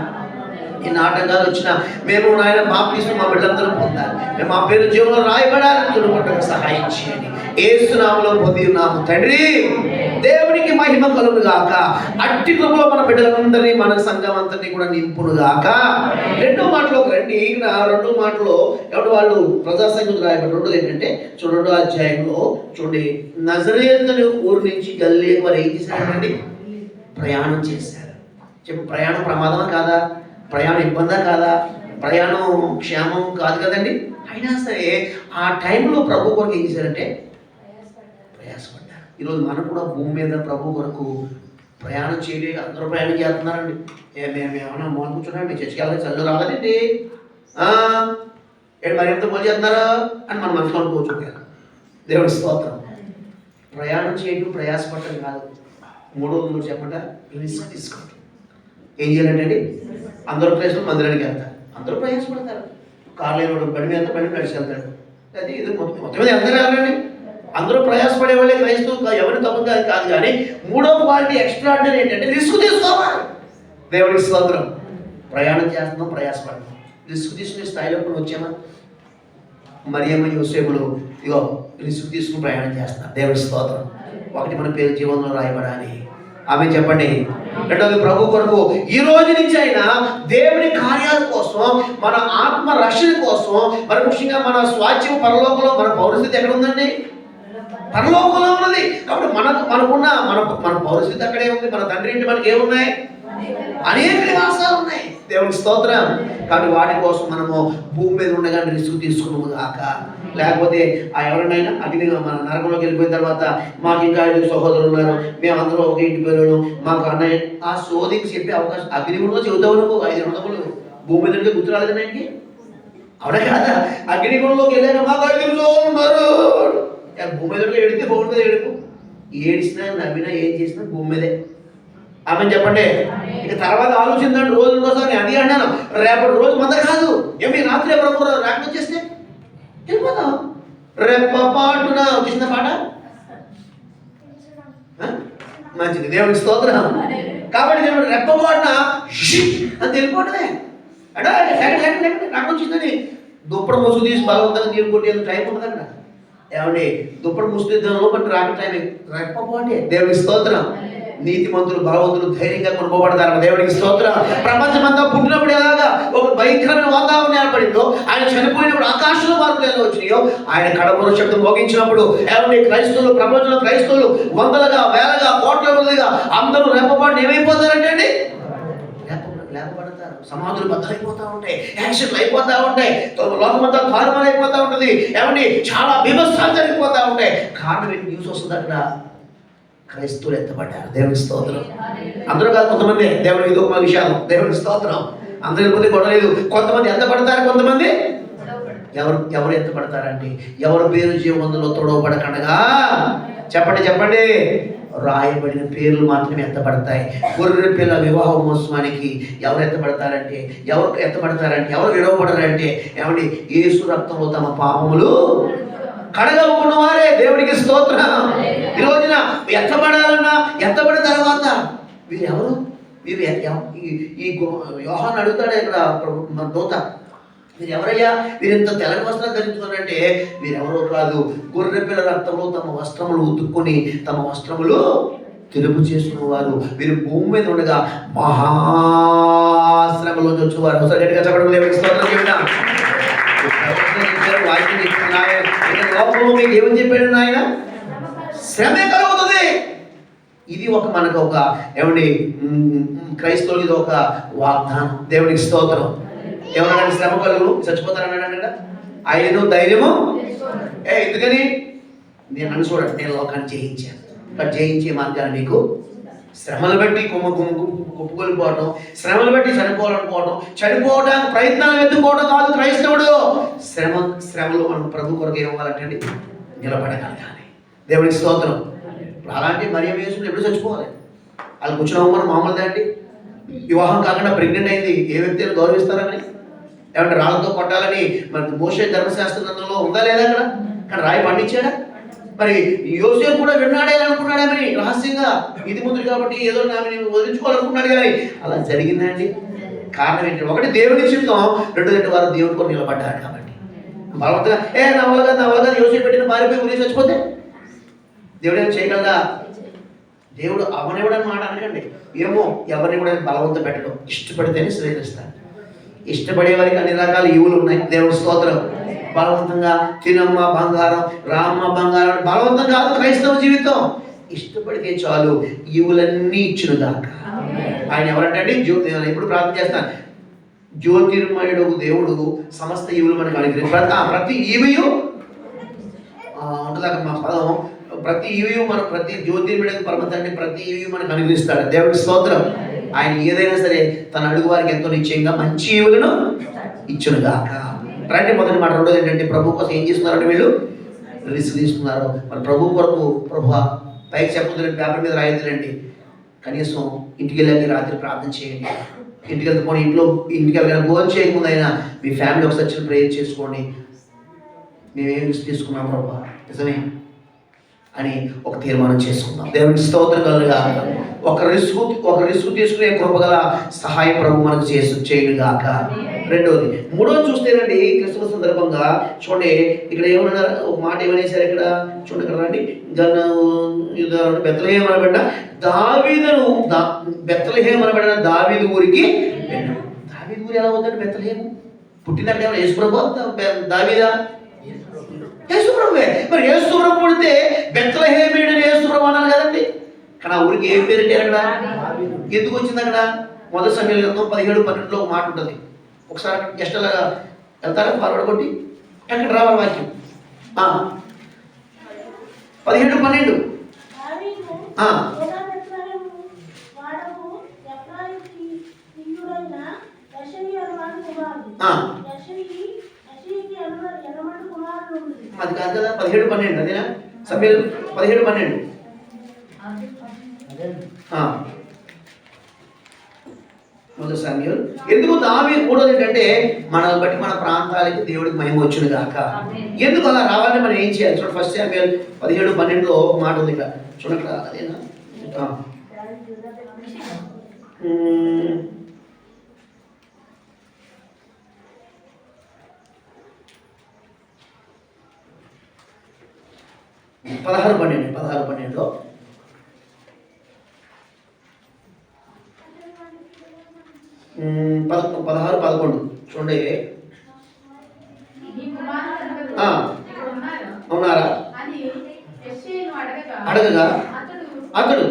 ఈ నాటకాలు వచ్చినా మేము నాయన బాప్తీసం మా బిడ్డలందరూ పొందాలి, మేము మా పేరు జీవనంలో రాయబడాలని తుడుముట్టకు సహాయం చేయండి. యేసు నామములో పొంది ఉన్నాము తండ్రి. దేవునికి మహిమ కలుగును గాక. అట్టి కృపలో మన బిడ్డలందరినీ, మన సంఘం అంతని కూడా నింపును గాక. రెండో మాటలోకి రండి. ఇక్కడ రెండో మాటలో ఎవరు వాళ్ళు ప్రజా సంఘం రాయబడి రెండోది ఏంటంటే రెండో అధ్యాయంలో చూడండి, నజరేతు ఊరు నుంచి గల్లీ వారు ఏం చేశారండి? ప్రయాణం చేశారు. చెప్పు, ప్రయాణం ప్రమాదమా కాదా? ప్రయాణం ఇబ్బందా కాదా? ప్రయాణం క్షేమం కాదు కదండి. అయినా సరే ఆ టైంలో ప్రభు కొరకు ఏం చేశారంటే ప్రయాసపడ్డారు. ఈరోజు మనం కూడా భూమి మీద ప్రభు కొరకు ప్రయాణం చేయలేక అందరూ ప్రయాణం చేస్తున్నారండి. మేము ఏమన్నా మోన్ కూర్చున్నాం, మీ చర్చికి వెళ్ళాలి, చల్లు రాలేదండి, మరి ఎంత మోన్ చేస్తున్నారా అని మన మనసులో అనుకోవచ్చు. దేవుడి స్తోత్రం. ప్రయాణం చేయడం ప్రయాసపడటం కాదు. మూడోది చెప్పండి, రిస్క్ తీసుకోండి. ఏం చేయాలంటే అందరూ ప్లేస్లో మందిరానికి వెళ్తారు, అందరూ ప్రయాసపడతారు. కార్లు వేయడం, బండి మీద నడిచి వెళ్తాడు. అది ఇది మొత్తం మీద అందరూ వెళ్ళండి, అందరూ ప్రయాసపడే వాళ్ళే క్రైస్తవు, ఎవరిని తప్పుగా కాదు. కానీ మూడో క్వాలిటీ ఎక్స్ట్రాడినరీ ఏంటంటే రిస్క్ తీసుకోవాలి. దేవుడికి స్తోత్రం. ప్రయాణం చేస్తున్నాం, ప్రయాసపడతాం. రిస్క్ తీసుకునే స్థాయిలో కూడా వచ్చామా? మరియమ్మ యోసేపులు ఇగో రిస్క్ తీసుకుని ప్రయాణం చేస్తున్నారు. దేవుడి స్తోత్రం. ఒకటి మన పేరు జీవనంలో రాయబడాలి. ఆమె చెప్పండి. రెండవది, ప్రభు కొరకు ఈ రోజు నుంచి అయినా దేవుని కార్యాల కోసం, మన ఆత్మ రక్షణ కోసం, మన ముఖ్యంగా మన స్వాస్థ్యం పరలోకంలో, మన పౌరస్థితి ఎక్కడ ఉందండి? పరలోకంలో ఉన్నది. కాబట్టి మనకున్న మన పౌరస్థితి అక్కడే ఉంది. మన తండ్రి ఇంటి మనకి ఏమున్నాయి? అనేక నివాసాలు ఉన్నాయి. దేవుని స్తోత్రం. కాబట్టి వాటి కోసం మనము భూమి మీద ఉండగానే రిస్క్ తీసుకున్నాము కాక, లేకపోతే ఆ ఎవరినైనా అగ్ని మన నరకంలోకి వెళ్ళిపోయిన తర్వాత మాకు ఇంకా 5 సహోదరులు ఉన్నారు, మేమందరూ ఒక ఇంటి పేరు, మాకు అన్నయ్య ఆ సోదికి చెప్పే అవకాశం అగ్నిగుండంలో చెబుతావు. నువ్వు 5 వందలు భూమి మీద గుర్తు రాలేదని ఆయనకి? అవునా కాదా? అగ్నిగుండంలోకి వెళ్ళాక మాకు 5 సోదరులు ఉన్నారు. భూమి మీద ఏడితే బాగుంటుంది. ఏడిసినా నవ్వినా ఏం చేసినా భూమి మీదే. ఆమె చెప్పండి. ఇక తర్వాత ఆలోచించండి. రోజు కోసం అది అన్నాను, రేపటి రోజు మంద కాదు. ఏమి రాత్రి ప్రభు రాక వచ్చేస్తే వెళ్ళిపోతాం. రెప్పపాటున వచ్చిన పాట మంచిది. దేవుడికి స్తోత్రం. కాబట్టి దేవుడు రెప్పపాటున అని వెళ్ళిపోవటమే. అంటే నాకు వచ్చిందని దుప్పడ ముసుగు తీసి బలవంతంగా నీరు కొట్టేందుకు టైం ఉంటుంది అక్కడ. ఏమండి, దుప్పడ ముసుగు లోపల రాక టైం రెప్పపాటే. దేవుడికి స్తోత్రం. నీతిమంతులు, బలవంతులు ధైర్యంగా కొనుక్కోబడతారు. దేవుడికి స్తోత్రం. ప్రపంచమంతా పుట్టినప్పుడు ఎలాగా ఒక భయంకరమైన వాతావరణం ఏర్పడిందో, ఆయన చనిపోయినప్పుడు ఆకాశంలో మార్పులు ఎలా వచ్చినాయో, ఆయన కడపూర శబ్దం మోగించినప్పుడు ఏమండి క్రైస్తవులు, ప్రపంచంలో క్రైస్తవులు వందలుగా, వేలగా, కోట్ల మందిగా అందరూ రెప్పపాటు ఏమైపోతారంటే అండి లేపబడతారు. సమాధులు బద్దలైపోతూ ఉంటాయి, యాక్సిడెంట్లు అయిపోతూ ఉంటాయి, లోకమంతా తారుమారు అయిపోతూ ఉంటుంది. ఏమండి చాలా బీభత్సాలు జరిగిపోతూ ఉంటాయి. కారణం ఏంటి? న్యూస్ వస్తుంది అక్కడ క్రైస్తవులు ఎత్తబడ్డారు. దేవుడికి స్తోత్రం. అందరూ కాదు, కొంతమంది. దేవుడికి ఇది ఒక విషయాలు. దేవుడికి స్తోత్రం. అందరి కొద్ది గొడవలేదు. కొంతమంది ఎత్తపడతారు, కొంతమంది ఎవరు ఎత్తపడతారండి? ఎవరు పేరు జీవంలో తొడవబడకండగా చెప్పండి రాయబడిన పేర్లు మాత్రమే ఎత్తపడతాయి. గొర్రె పిల్ల వివాహ మహోత్సవానికి ఎవరు ఎత్తపడతారంటే, ఎవరు విడవబడరంటే ఏమండి యేసు రక్తంలో తమ పాపములు కడగలుకున్న వారే. దేవుడికి స్తోత్రం. ఈ రోజున ఎత్తబడాలన్నా, ఎత్తబడిన తర్వాత వీరెవరు? ఈ యోహాను అడుగుతాడు ఇక్కడ మన దూత, మీరు ఎవరయ్యా, మీరు ఇంత తెల్లటి వస్త్రాలు ధరించుకున్నారంటే వీరెవరో కాదు, గొర్రె పిల్ల రక్తంలో తమ వస్త్రములు ఉతుక్కుని తమ వస్త్రములు తెలుపు చేసుకున్నవారు. వీరు భూమి మీద ఉండగా మహాశ్రమలోంచి వచ్చేవారు. ఒకసారి గట్టిగా చెప్పడం. దేవుడికి స్తోత్రం. లోకంలో మీకు ఏమని చెప్పాడు ఆయన? శ్రమే కలుగుతుంది. ఇది మనకు ఒక ఏమండి క్రైస్తవులు ఇది ఒక వాగ్దానం. దేవుడికి స్తోత్రం. ఏమన్నాడు? శ్రమ కలుగును, చచ్చిపోతారన్నాడు కదా. ఆయనను ధైర్యము ఎందుకని? నన్ను చూడండి, నేను లోకాన్ని జయించాను. జయించే మార్గాన్ని మీకు శ్రమలు బట్టి కుప్పుకొలిపోవటం, శ్రమలు బట్టి చనిపోవడానికి ప్రయత్నాలు ఎత్తుకోవడం కాదు క్రైస్తవుడు. శ్రమలు మనం ప్రభు కొరకు ఏమవ్వాలంటే నిలబడగలగాలి. దేవుడికి స్తోత్రం. అలాంటి మరియ యేసులు ఎప్పుడు చచ్చిపోవాలి? వాళ్ళకి వచ్చిన అవమానం మామూలుదే అండి. వివాహం కాకుండా ప్రెగ్నెంట్ అయింది, ఏ వ్యక్తిని గౌరవిస్తారని? ఏమంటే రాళ్ళతో కొట్టాలని మరి మోషే ధర్మశాస్త్ర గ్రంథంలో ఉందా లేదా అక్కడ? కానీ రాయి పండించాడా? మరి యోసేపు కూడా విన్నాడే అనుకున్నాడేమని రహస్యంగా, ఇది ముందు కాబట్టి ఏదో ఆమెను వదిలించుకోవాలనుకున్నాడు. కానీ అలా జరిగిందండి. కారణం ఏంటి? ఒకటి దేవుని చిత్తం, రెండోది వారు దేవుని కొరకు నిలబడ్డారు కాబట్టి. బలవంతంగా నా వల్ల యోసేపు పెట్టిన పారిపోయి ఉరి చచ్చిపోతే దేవుడు ఏం చేయగలదా? దేవుడు అవనివ్వడని మాట అనకండి. ఏమో ఎవరిని కూడా బలవంత పెట్టడం, ఇష్టపడితేనే స్వీకరిస్తాడు. ఇష్టపడే వారికి అన్ని రకాల ఈవులు ఉన్నాయి. దేవుడి స్తోత్రం. బలవంతంగా తినమ్మ బంగారం, రామ్మ బంగారం బలవంతం కాదు క్రైస్తవ జీవితం. ఇష్టపడితే చాలు, ఈవులన్నీ ఇచ్చును గాక. ఆయన ఎవరంటే ఎప్పుడు ప్రార్థన చేస్తాను, జ్యోతిర్మయుడు దేవుడు సమస్త ఈవులు మనకు అనుగ్రహించారు. ప్రతి ఈవియు ఉంటుందాక మా పదం, ప్రతి ఈవియు మన ప్రతి జ్యోతిర్మయుడు పరమతండ్రి ప్రతి ఈవియు మనకు అనుగ్రహిస్తాడు. దేవుడి స్తోత్రం. ఆయన ఏదైనా సరే తన అడుగు వారికి ఎంతో నిశ్చయంగా మంచి ఈవులను ఇచ్చును గాక. రండి, మొదటి మాట. రెండోది ఏంటంటే ప్రభు కోసం ఏం చేస్తున్నారంటే వీళ్ళు రిస్క్ తీసుకున్నారు. మరి ప్రభు కొరకు ప్రభు పైకి చెప్పదు, పేపర్ మీద రాయదులేండి, కనీసం ఇంటికి వెళ్ళి రాత్రి ప్రార్థన చేయండి. ఇంటికి వెళ్తే ఇంటికి వెళ్ళి భోజనం చేయకముందు అయినా మీ ఫ్యామిలీ ఒకసారి ప్రేయర్ చేసుకోండి. మేమేం రిస్క్ తీసుకున్నాం ప్రభు నిజమే అని ఒక తీర్మానం చేసుకుందాం. దేవునికి స్తోత్రం కలుగుగా. ఒక రిస్క్ తీసుకునే కృపగల సహాయం ప్రభు మనకు చేయడు గాక. రెండోది. మూడోది చూస్తేనండి, క్రిస్మస్ సందర్భంగా చూడండి ఇక్కడ ఏమన్నా ఒక మాట ఏమనేసారు ఇక్కడ చూడండి, ఇక్కడ రండి. బెత్లెహేము అనబడిన దావీదు ఊరికి. దావీదు ఊరు ఎలా అవుతాడు? బెత్లెహేము పుట్టినట్టు ఏమన్నా యేసుప్రభు దావీదా? యేసుప్రభువే. మరి యేసుప్రభు పుడితే బెత్లెహేమీయుడని యేసుప్రభు అన్నారు కదండి. కానీ ఆ ఊరికి ఏం పేరు పెట్టారు అక్కడ? ఎందుకు వచ్చింది అక్కడ? మొదటి సమయంలో 17:12 ఒక మాట ఉంటుంది. ఒకసారి జస్ట్ అలాగా వెళ్తారా ఫార్వర్డ్ కొట్టి అక్కడ రావాలి వాక్యం. 17:12 అది కాదు కదా. 17:12 అదేనా? సమయాలు 17:12 మొదటి సమయాలు. ఎందుకు దావీదు? మూడోది ఏంటంటే మనల్ని బట్టి మన ప్రాంతాలకి దేవుడికి మహిమ వచ్చును గాక. ఎందుకు అలా రావాలని మనం ఏం చేయాలి? చూడండి, ఫస్ట్ సమయాలు 17:12 ఒక మాట ఉంది ఇక్కడ చూడండి. అదేనా? 16:12 16-11 చూడండి. ఉన్నారా? అడగగా అతడు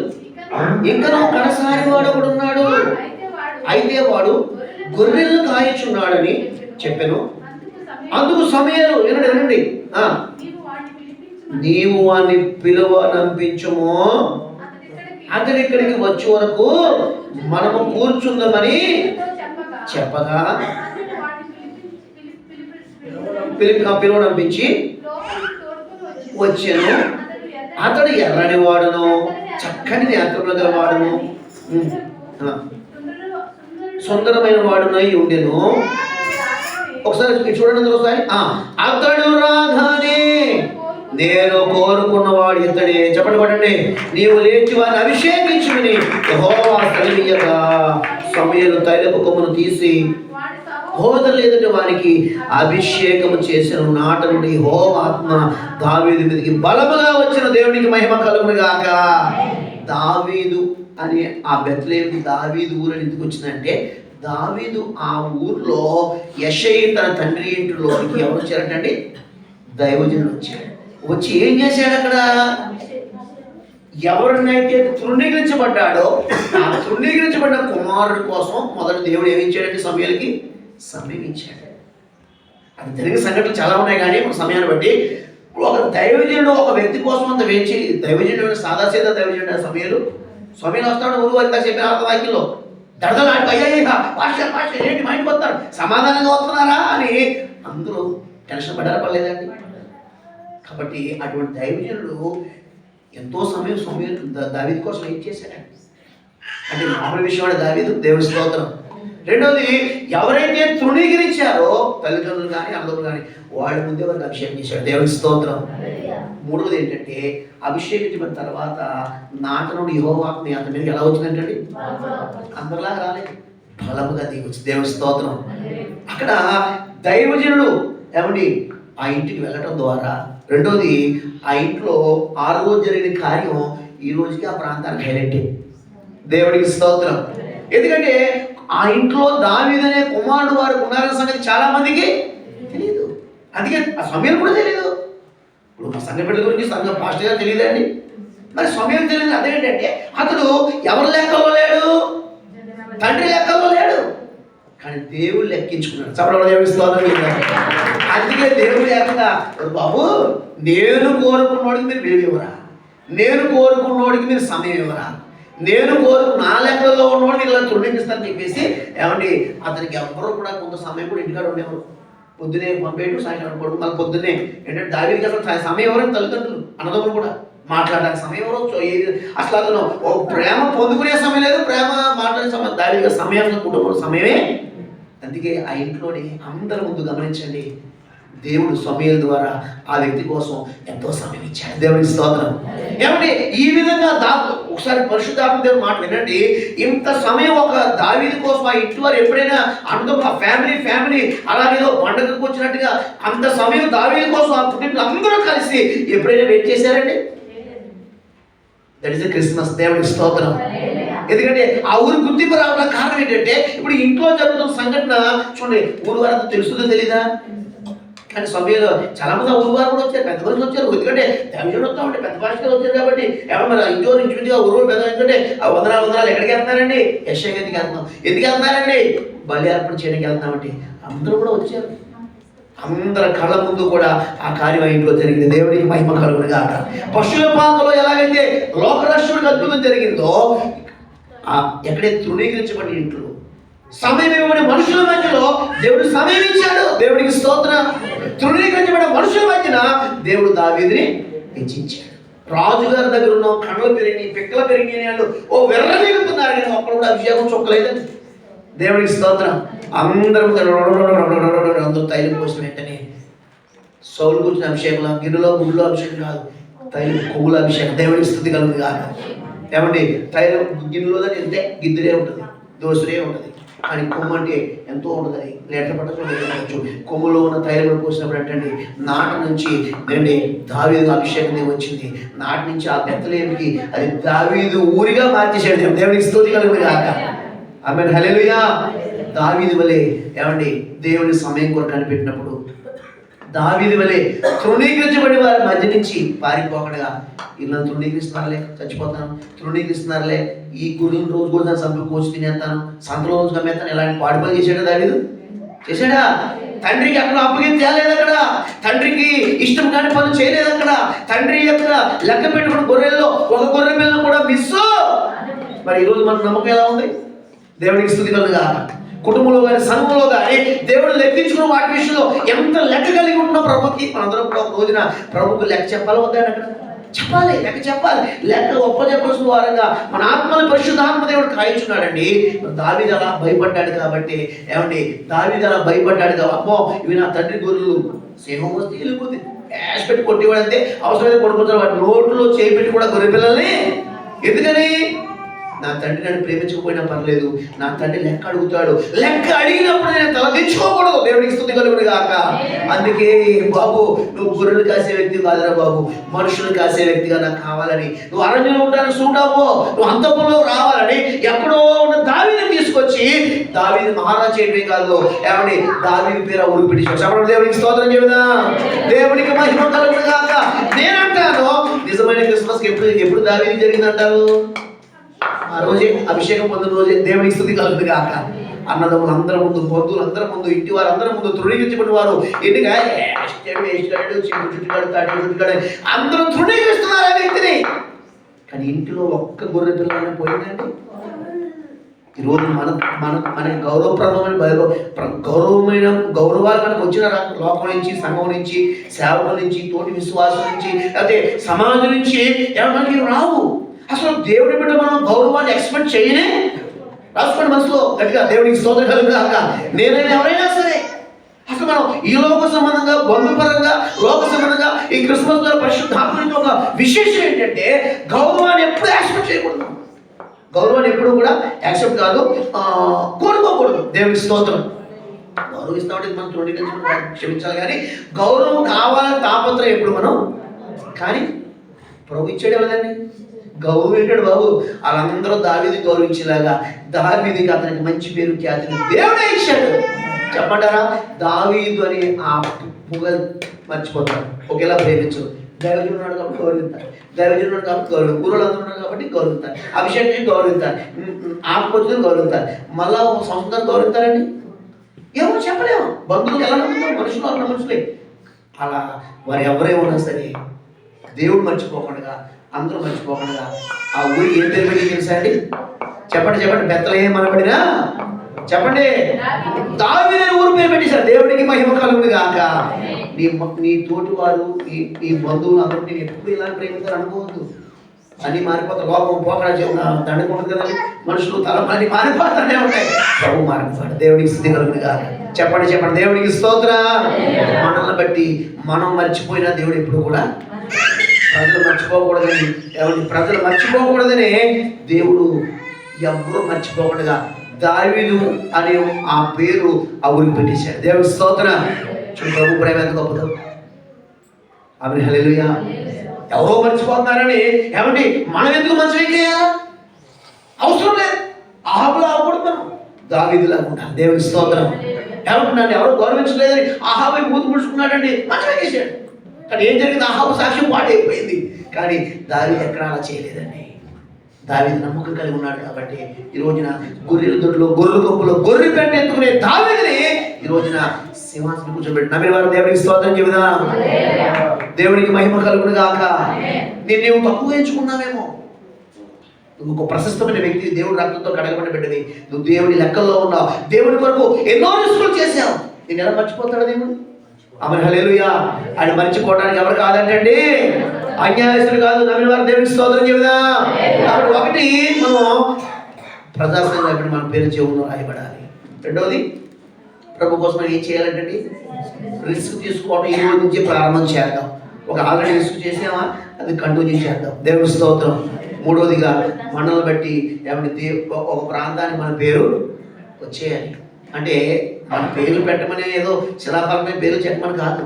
ఇంకనూ కడసారి వాడు ఒకడు ఉన్నాడు, అయితే వాడు గొర్రెలను కాయచున్నాడని చెప్పాను. అందుకు సమయాలు వినండి, నీవు వాడిని పిలువనంపించుము, అతడి ఇక్కడికి వచ్చే వరకు మనము కూర్చుందామని చెప్పగా పిలువనంపించి వచ్చాను. అతడు ఎర్రని వాడును, చక్కని నేత్రములు గల వాడును, సుందరమైన వాడునై ఉండెను. ఒకసారి చూడండి ఒకసారి. అతడు రాగానే నేను కోరుకున్నవాడు ఇతడే. చెప్పండి పడండి. నీవు లేచి వారిని అభిషేకించుకుని యెహోవా సెలవీయగా సమూయేలు తైలపు కొమ్మును తీసి హోదలు ఎదుట వారికి అభిషేకము చేసిన నాట నుండి యెహోవా ఆత్మ దావీదు మీదకి బలముగా వచ్చిన దేవునికి మహిమ కలుగును గాక. దావీదు అనే ఆ బెత్లెహేము దావీదు ఊరు ఎందుకు వచ్చిందంటే, దావీదు ఆ ఊర్లో యెషయి తన తండ్రి ఇంటిలోనికి ఎవరు వచ్చారంటండి? దైవజనుడు వచ్చాడు. వచ్చి ఏం చేశాడు అక్కడ? ఎవరినైతే తృణీకరించబడ్డాడో ఆ తృణీకరించబడ్డ కుమారుడి కోసం మొదటి దేవుడు ఏమిచ్చాడంటే సమయాలకి సమయం ఇచ్చాడు. అది జరిగిన సంఘటనలు చాలా ఉన్నాయి, కానీ ఒక సమయాన్ని బట్టి ఒక దైవజనుడు ఒక వ్యక్తి కోసం అంత వేచి, దైవజనుడు సాదాసీదా దైవజనుడు సమయాలు వస్తాడు ఊరు వారికి చెప్పిన వాక్యంలో దడదలాడి అయ్యా పాస్టర్ ఏంటి మైండ్కి వస్తారు, సమాధానంగా వస్తున్నారా అని అందరూ టెన్షన్ పడలేదండి. కాబట్టి అటువంటి దైవజనుడు ఎంతో సమయం దావీదు కోసం ఏం చేశాడండి అంటే మామూలు విషయం దావీదు. దేవుని స్తోత్రం. రెండోది, ఎవరైతే తృణీకరించారో తల్లిదండ్రులు కానీ అన్నదమ్ములు కానీ వాళ్ళ ముందే వారికి అభిషేకం చేశాడు. దేవుని స్తోత్రం. మూడవది ఏంటంటే, అభిషేకించిన తర్వాత నాట నుండి యెహోవా ఆత్మ అతని మీదకి ఎలా వచ్చిందంటండి? అందరిలాగా రాలేదు, బలముగా దిగి వచ్చింది. దేవుని స్తోత్రం. అక్కడ దైవజనుడు ఏమండి ఆ ఇంటికి వెళ్ళటం ద్వారా, రెండోది ఆ ఇంట్లో ఆ రోజు జరిగిన కార్యం ఈ రోజుకి ఆ ప్రాంతానికి హైలైట్. దేవుడికి స్తోత్రం. ఎందుకంటే ఆ ఇంట్లో దావీదు అనే కుమారుడు వారు ఉన్నారన్న సంగతి చాలా మందికి తెలియదు. అందుకే ఆ సమయం కూడా తెలియదు. ఇప్పుడు మా సంఘ బిడ్డల గురించి సంఘ పాస్టర్ గారు తెలియదండి. మరి సమయం తెలియదు. అదేంటంటే అతడు ఎవరి లెక్కలో లేడు, తండ్రి లెక్కలో లేడు, కానీ దేవుడు లెక్కించుకున్నాడు. చెప్పడం దేవుడి స్తోత్రం. అందుకే దేవుడు లేకుండా బాబు నేను కోరుకున్నోడికి మీరు విలువ ఇవ్వరా, నేను కోరుకున్నోడికి మీరు సమయం ఇవ్వరా, నేను నా లెక్కల్లో ఉన్నవాడు ఇలా తృణీపిస్తారని చెప్పేసి ఏమండి అతనికి ఎవరు కూడా కొంత సమయం కూడా ఇంటికాడ ఉండేవారు. పొద్దునే పంపేయడం, సాయంత్రం పడు, మళ్ళీ పొద్దున్నే ఏంటంటే దావీదుకి అసలు సమయం ఎవరైనా తల్లిదండ్రులు అన్నదమ్ములు కూడా మాట్లాడడానికి సమయం ఎవరో అసలు అతను ఒక ప్రేమ పొందుకునే సమయం లేదు, ప్రేమ మాట్లాడే సమయం దావీదుకి సమయం కుటుంబం సమయమే. అందుకే ఆ ఇంట్లోని అందరి ముందు గమనించండి, దేవుడు సమూయేలు ద్వారా ఆ వ్యక్తి కోసం ఎంతో సమయం ఇచ్చాడు. దేవుడికి స్తోత్రం. ఏమంటే ఈ విధంగా ఒకసారి పరిశుద్ధాత్మ దేవుడు మాట వినండి. ఇంత సమయం ఒక దావీదు కోసం ఆ ఇంటి వారు ఎప్పుడైనా అందరూ ఆ ఫ్యామిలీ అలాగేదో పండుగకు వచ్చినట్టుగా అంత సమయం దావీదు కోసం ఆ కుటుంబం అందరూ కలిసి ఎప్పుడైనా వెయిట్ చేశారండి? That is the Christmas. దేవుడికి స్తోత్రం. ఎందుకంటే ఆ ఊరు గుర్తింపు రావడానికి కారణం ఏంటంటే ఇప్పుడు ఇంట్లో జరుగుతున్న సంఘటన చూడండి, ఊరు వారంతా తెలుస్తుందో తెలీదా? కానీ సమయంలో చాలా మంది ఊరు వారు కూడా వచ్చారు, పెద్ద మనుషులు వచ్చారు. ఎందుకంటే దైవజనుడు వస్తూ ఉంటే పెద్ద భాషగా వచ్చారు కాబట్టి ఏమన్నా ఇంట్లో ఇంచుమించుగా ఊరు పెద్ద ఎందుకంటే ఆ వందనాలు ఎక్కడికి వెళ్తున్నారండి? యెషయా గదికి వెళ్తున్నాం. ఎందుకు వెళ్తున్నారండి? బలి అర్పణ చేయడానికి వెళ్తున్నామంటే అందరూ కూడా వచ్చారు. అందరి కళ్ళ ముందు కూడా ఆ కార్యం ఇంట్లో జరిగింది. దేవుడికి మహిమ కలుగును గాక. పశువుల పాకలో ఎలాగైతే లోకరక్షకుడికి అద్భుతం జరిగిందో ఎక్కడే తృణీకరించబడి ఇంట్లో సమయం ఇవ్వబడి మనుషుల మధ్యలో దేవుడు సమయం ఇచ్చాడు. దేవుడికి స్తోత్రం. తృణీకరించబడిన మనుషుల మధ్యన దేవుడు దావీదుని హెచ్చించాడు. రాజుగారి దగ్గర ఉన్న కండ్లు పెరిగి పిక్కలు పెరిగి వాళ్ళు ఓ వెర్ర దిగుతున్నారు, కానీ అప్పుడు కూడా అభిషేకం చొక్కలేదండి. దేవుడికి స్తోత్రం. అందరూ తైలం పోసిన వెంటనే సౌలు కూర్చున్న అభిషేకం గిన్నెలో గుడ్లో అభిషేకం కాదు, తైలం కొవ్వుల అభిషేకం. దేవుడికి స్తుతి కలుగును కాక. ఏమండి తైలం గిన్నెలో ఎంతే గిద్దరే ఉంటుంది, దోసురే ఉంటుంది, కానీ కొమ్ము అంటే ఎంతో ఉంటుంది. లీటర్ పట్టచ్చు. కొమ్ములో ఉన్న తైలం పోసినప్పుడు అంటే నాటి నుంచి ఏంటి దావీదు అభిషేకం వచ్చింది. నాటి నుంచి ఆ బెత్లెహేముకి అది దావీదు ఊరిగా మార్చేసాడు. దేవుడికి స్తుతి కలుగును కాక. ఆమేన్, హల్లెలూయా. దావీదు వలె ఏమండి దేవుని సమయం కొరకు కనిపెట్టినప్పుడు దావీదు వలె తృణీకరించబడి వారి మధ్య నుంచి పారిపోకడగా ఇలా తృణీకరిస్తున్నారులే, చచ్చిపోతాను, తృణీకరిస్తున్నారులే, ఈ గుడిని రోజు కూడా దాన్ని సంపి కోసి తినేస్తాను, సంతలో రోజు గమ్మేస్తాను, ఇలాంటి పాడుపని చేశాడా దావీదు? చేశాడా? తండ్రికి అక్కడ అప్పగించలేదు, అక్కడ తండ్రికి ఇష్టం కాని పనులు చేయలేదు, అక్కడ తండ్రి యొక్క లెక్క పెట్టుకున్న గొర్రెల్లో ఒక గొర్రె పిల్లను కూడా మిస్. మరి ఈరోజు మన నమ్మకం ఎలా ఉంది? దేవుడికి స్తుతి కలుగుగా. కుటుంబంలో కానీ సంఘంలో కానీ దేవుడు లెక్కించుకున్న వాటి విషయంలో ఎంత లెక్క కలిగి ఉంటున్నాం ప్రభుకి. మనందరం కూడా ఒక రోజున ప్రభుకు లెక్క చెప్పాలి వద్దాడు? అక్కడ చెప్పాలి, లెక్క చెప్పాలి. లెక్క గొప్ప చెప్పాల్సిన వారంగా మన ఆత్మని పరిశుద్ధాత్మ దేవుడు కాయించున్నాడండి. దావీదు అలా భయపడ్డాడు కాబట్టి ఏమండి దావీదు అలా భయపడ్డాడు కాబట్టి అమ్మో ఇవి నా తండ్రి గొర్రెలు, సింహం వస్తే వెళ్ళిపోతే యాష్ పెట్టి కొట్టేవాడంతే, అవసరమైతే కొట్టుకుంటారు. వాటి నోట్లో చేయి పెట్టి కూడా గొర్రె పిల్లల్ని. ఎందుకని? నా తండ్రి నన్ను ప్రేమించకపోయినా పర్లేదు, నా తండ్రి లెక్క అడుగుతాడు, లెక్క అడిగినప్పుడు నేను తలదించుకోకూడదు. దేవుడికి స్తుతి కలుగును గాక. అందుకే బాబు నువ్వు గొర్రెలు కాసే వ్యక్తి కాదురా బాబు, మనుషులు కాసే వ్యక్తిగా నాకు కావాలని, నువ్వు అరణ్యంలో ఉండడానికి సూటావో, నువ్వు అంతపురంలో రావాలని ఎక్కడో ఉన్న దావీదుని తీసుకొచ్చి దావీదు మహారాజు చేయడమే కాదు ఏమండి దావీదు పేరు ఊరికి పెట్టించాడు. దేవుడికి స్తోత్రం చెబుదా. దేవుడికి మహిమ కలుగును గాక. నేనంటాను నిజమైన క్రిస్మస్కి ఎప్పుడు దావీదు జరిగిందంటారు? ఆ రోజే అభిషేకం పొందిన రోజే. దేవుడికి స్తుతి కలుగును గాక. అన్నదమ్ములు అందరి ముందు, బంధువులు అందరి ముందు, ఇంటి వారు అందరి ముందు తృణీకరించబడి వారు ఎందుగా అందరూ తృణీకరిస్తున్నారు ఆ వ్యక్తిని. కానీ ఇంటిలో ఒక్క గొర్రె పిల్లలని పోయిందండి. ఈరోజు మన గౌరవాలు మనకు వచ్చిన లోకం నుంచి, సంఘం నుంచి, సేవకుల నుంచి, తోటి విశ్వాసం నుంచి, లేకపోతే సమాజం నుంచి మనకి రావు. అసలు దేవుడి బిడ్డ మనం గౌరవాన్ని ఎక్స్పెక్ట్ చేయనే. రాసుకోండి మనసులో గట్టిగా, దేవుడికి స్తోత్రం కలుగును గాక. నేనైనా ఎవరైనా సరే అసలు మనం ఈ లోక సంబంధంగా, బంధుపరంగా, లోక సంబంధంగా ఈ క్రిస్మస్ పరిశుద్ధాత్మ ఒక విశేషం ఏంటంటే గౌరవాన్ని ఎప్పుడు యాక్సెప్ట్ చేయకూడదు. గౌరవాన్ని ఎప్పుడు కూడా యాక్సెప్ట్ కాదు, కోరుకోకూడదు. దేవుడికి స్తోత్రం. గౌరవిస్తామంటే మనం తృణీకరించడం క్షమించాలి, కానీ గౌరవం కావాలని తాపత్రయం ఎప్పుడు మనం. కానీ ప్రభు ఇచ్చాడు ఎవరండి? గౌరవించాడు బాబు. వాళ్ళందరూ దావీదు గౌరవించేలాగా దావీదుకి అతనికి మంచి పేరు ఖ్యాతిని దేవుడే ఇచ్చాడు. చెప్పంటారా? దావీదు అని ఆ పొగ మర్చిపోతారు. ఒకేలా ప్రేమించు. దైవజనుడు ఉన్నాడు కాబట్టి గౌరవిస్తారు, దైవజనుడు ఉన్నాడు కాబట్టి గౌరవం, గురువులు అందరూ ఉన్నారు కాబట్టి గౌరవిస్తారు, అభిషేకం గౌరవిస్తారు, ఆకుపచ్చులు గౌరవిస్తారు. మళ్ళా ఒక సంస్థను గౌరవిస్తారండి? ఏమో చెప్పలేము. బంధువులు ఎలా నమ్ముతాం? మనుషులు అన్న మనుషులే. అలా వారు ఎవరేమన్నా సరే దేవుడు మర్చిపోకుండా, అందరూ మర్చిపోకుండా ఆ ఊరికి ఏం పేరు పెట్టి తెలుసా అండి? చెప్పండి చెప్పండి. బెత్లెహేము అనబడినా చెప్పండి దావీదు ఊరు పేరు పెట్టేశారు. దేవుడికి మహిమ కలుగును గాక. నీ తోటి వారు, నీ బంధువులు అందరూ నేను ఎప్పుడు ఇలా ప్రేమిస్తారు అనుకోవద్దు. అన్నీ మారిపోతాయి. లోపం పోకడా దండకుంటుంది కదండి. మనుషులు తలపని మారిపోతానే ఉంటాయి. ప్రభు మారిపోతాడు. దేవుడికి స్థితి కలుగును గాక. చెప్పండి చెప్పండి. దేవుడికి స్తోత్రం. మనల్ని బట్టి మనం మర్చిపోయినా దేవుడు ఎప్పుడు కూడా ప్రజలు మర్చిపోకూడదని, ప్రజలు మర్చిపోకూడదనే దేవుడు ఎవరు మర్చిపోకుండా దావీదు అనే ఆ పేరు ఆ ఊరికి పెట్టేశాడు. దేవుడి స్తోత్రం. చూడు ప్రభు ప్రేమ ఎంత గొప్పదో. ఆమె హల్లెలూయా. ఎవరో మర్చిపోతున్నారని ఏమండి మనం ఎందుకు మంచిగా అవసరం లేదు. అహాబులా అవ్వకూడదు, దావీదులాగా ఉండాలి. దేవుడి స్తోత్రం. ఏమంటున్నాను? ఎవరో గౌరవించలేదని అహాబు మూతి ముడుచుకున్నాడండి, మంచిగా చేశాడు. కానీ ఏం జరిగింది? అహాబు సాక్ష్యం పాడైపోయింది. కానీ దావీదు ఎక్కడ అలా చేయలేదండి. దావీదు నమ్మకం కలిగి ఉన్నాడు కాబట్టి ఈ రోజున గొర్రెల దొడ్లో, గొర్రెల కొప్పులో గొర్రె పెట్ట ఎత్తుకునే దావీదుని ఈ రోజున సింహాసనం కూర్చోబెట్టి నమ్మిన వారు దేవుడికి స్తోత్రం చెబుదాం. దేవుడికి మహిమ కలుగును గాక. నీవు తక్కువ ఎంచుకున్నావేమో. నువ్వు ఒక ప్రశస్తమైన వ్యక్తి, దేవుడి రక్తంతో కడగబడిన బిడ్డవి, నువ్వు దేవుడి లెక్కల్లో ఉన్నావు, దేవుడి కొరకు ఎన్నో రిస్కులు చేశావు. నేను ఎలా మర్చిపోతాడు దేవుడు? ఆమె హల్లెలూయా. ఆయన మర్చిపోవడానికి ఎవరు కాదంటండి? అన్యాయస్తులు కాదు. నమ్మిన వారు దేవుడికి స్తోత్రం చెబుదాం. కాబట్టి ఒకటి, మనం ప్రజాస్వామ్యం మన పేరు జీవనంలో రాయబడాలి. రెండవది, ప్రభు కోసం ఏం చేయాలంటండి? రిస్క్ తీసుకోవడం ఈ రోజు నుంచి ప్రారంభం చేద్దాం. ఒక ఆల్రెడీ రిస్క్ చేసామా, అది కంటిన్యూ చేద్దాం. దేవుడి స్తోత్రం. మూడవదిగా, మనల్ని బట్టి ఏమంటే ఒక ప్రాంతానికి మన పేరు వచ్చేయాలి. అంటే మన పేర్లు పెట్టమని ఏదో శిలాఫలమే పేర్లు చెప్పమని కాదు.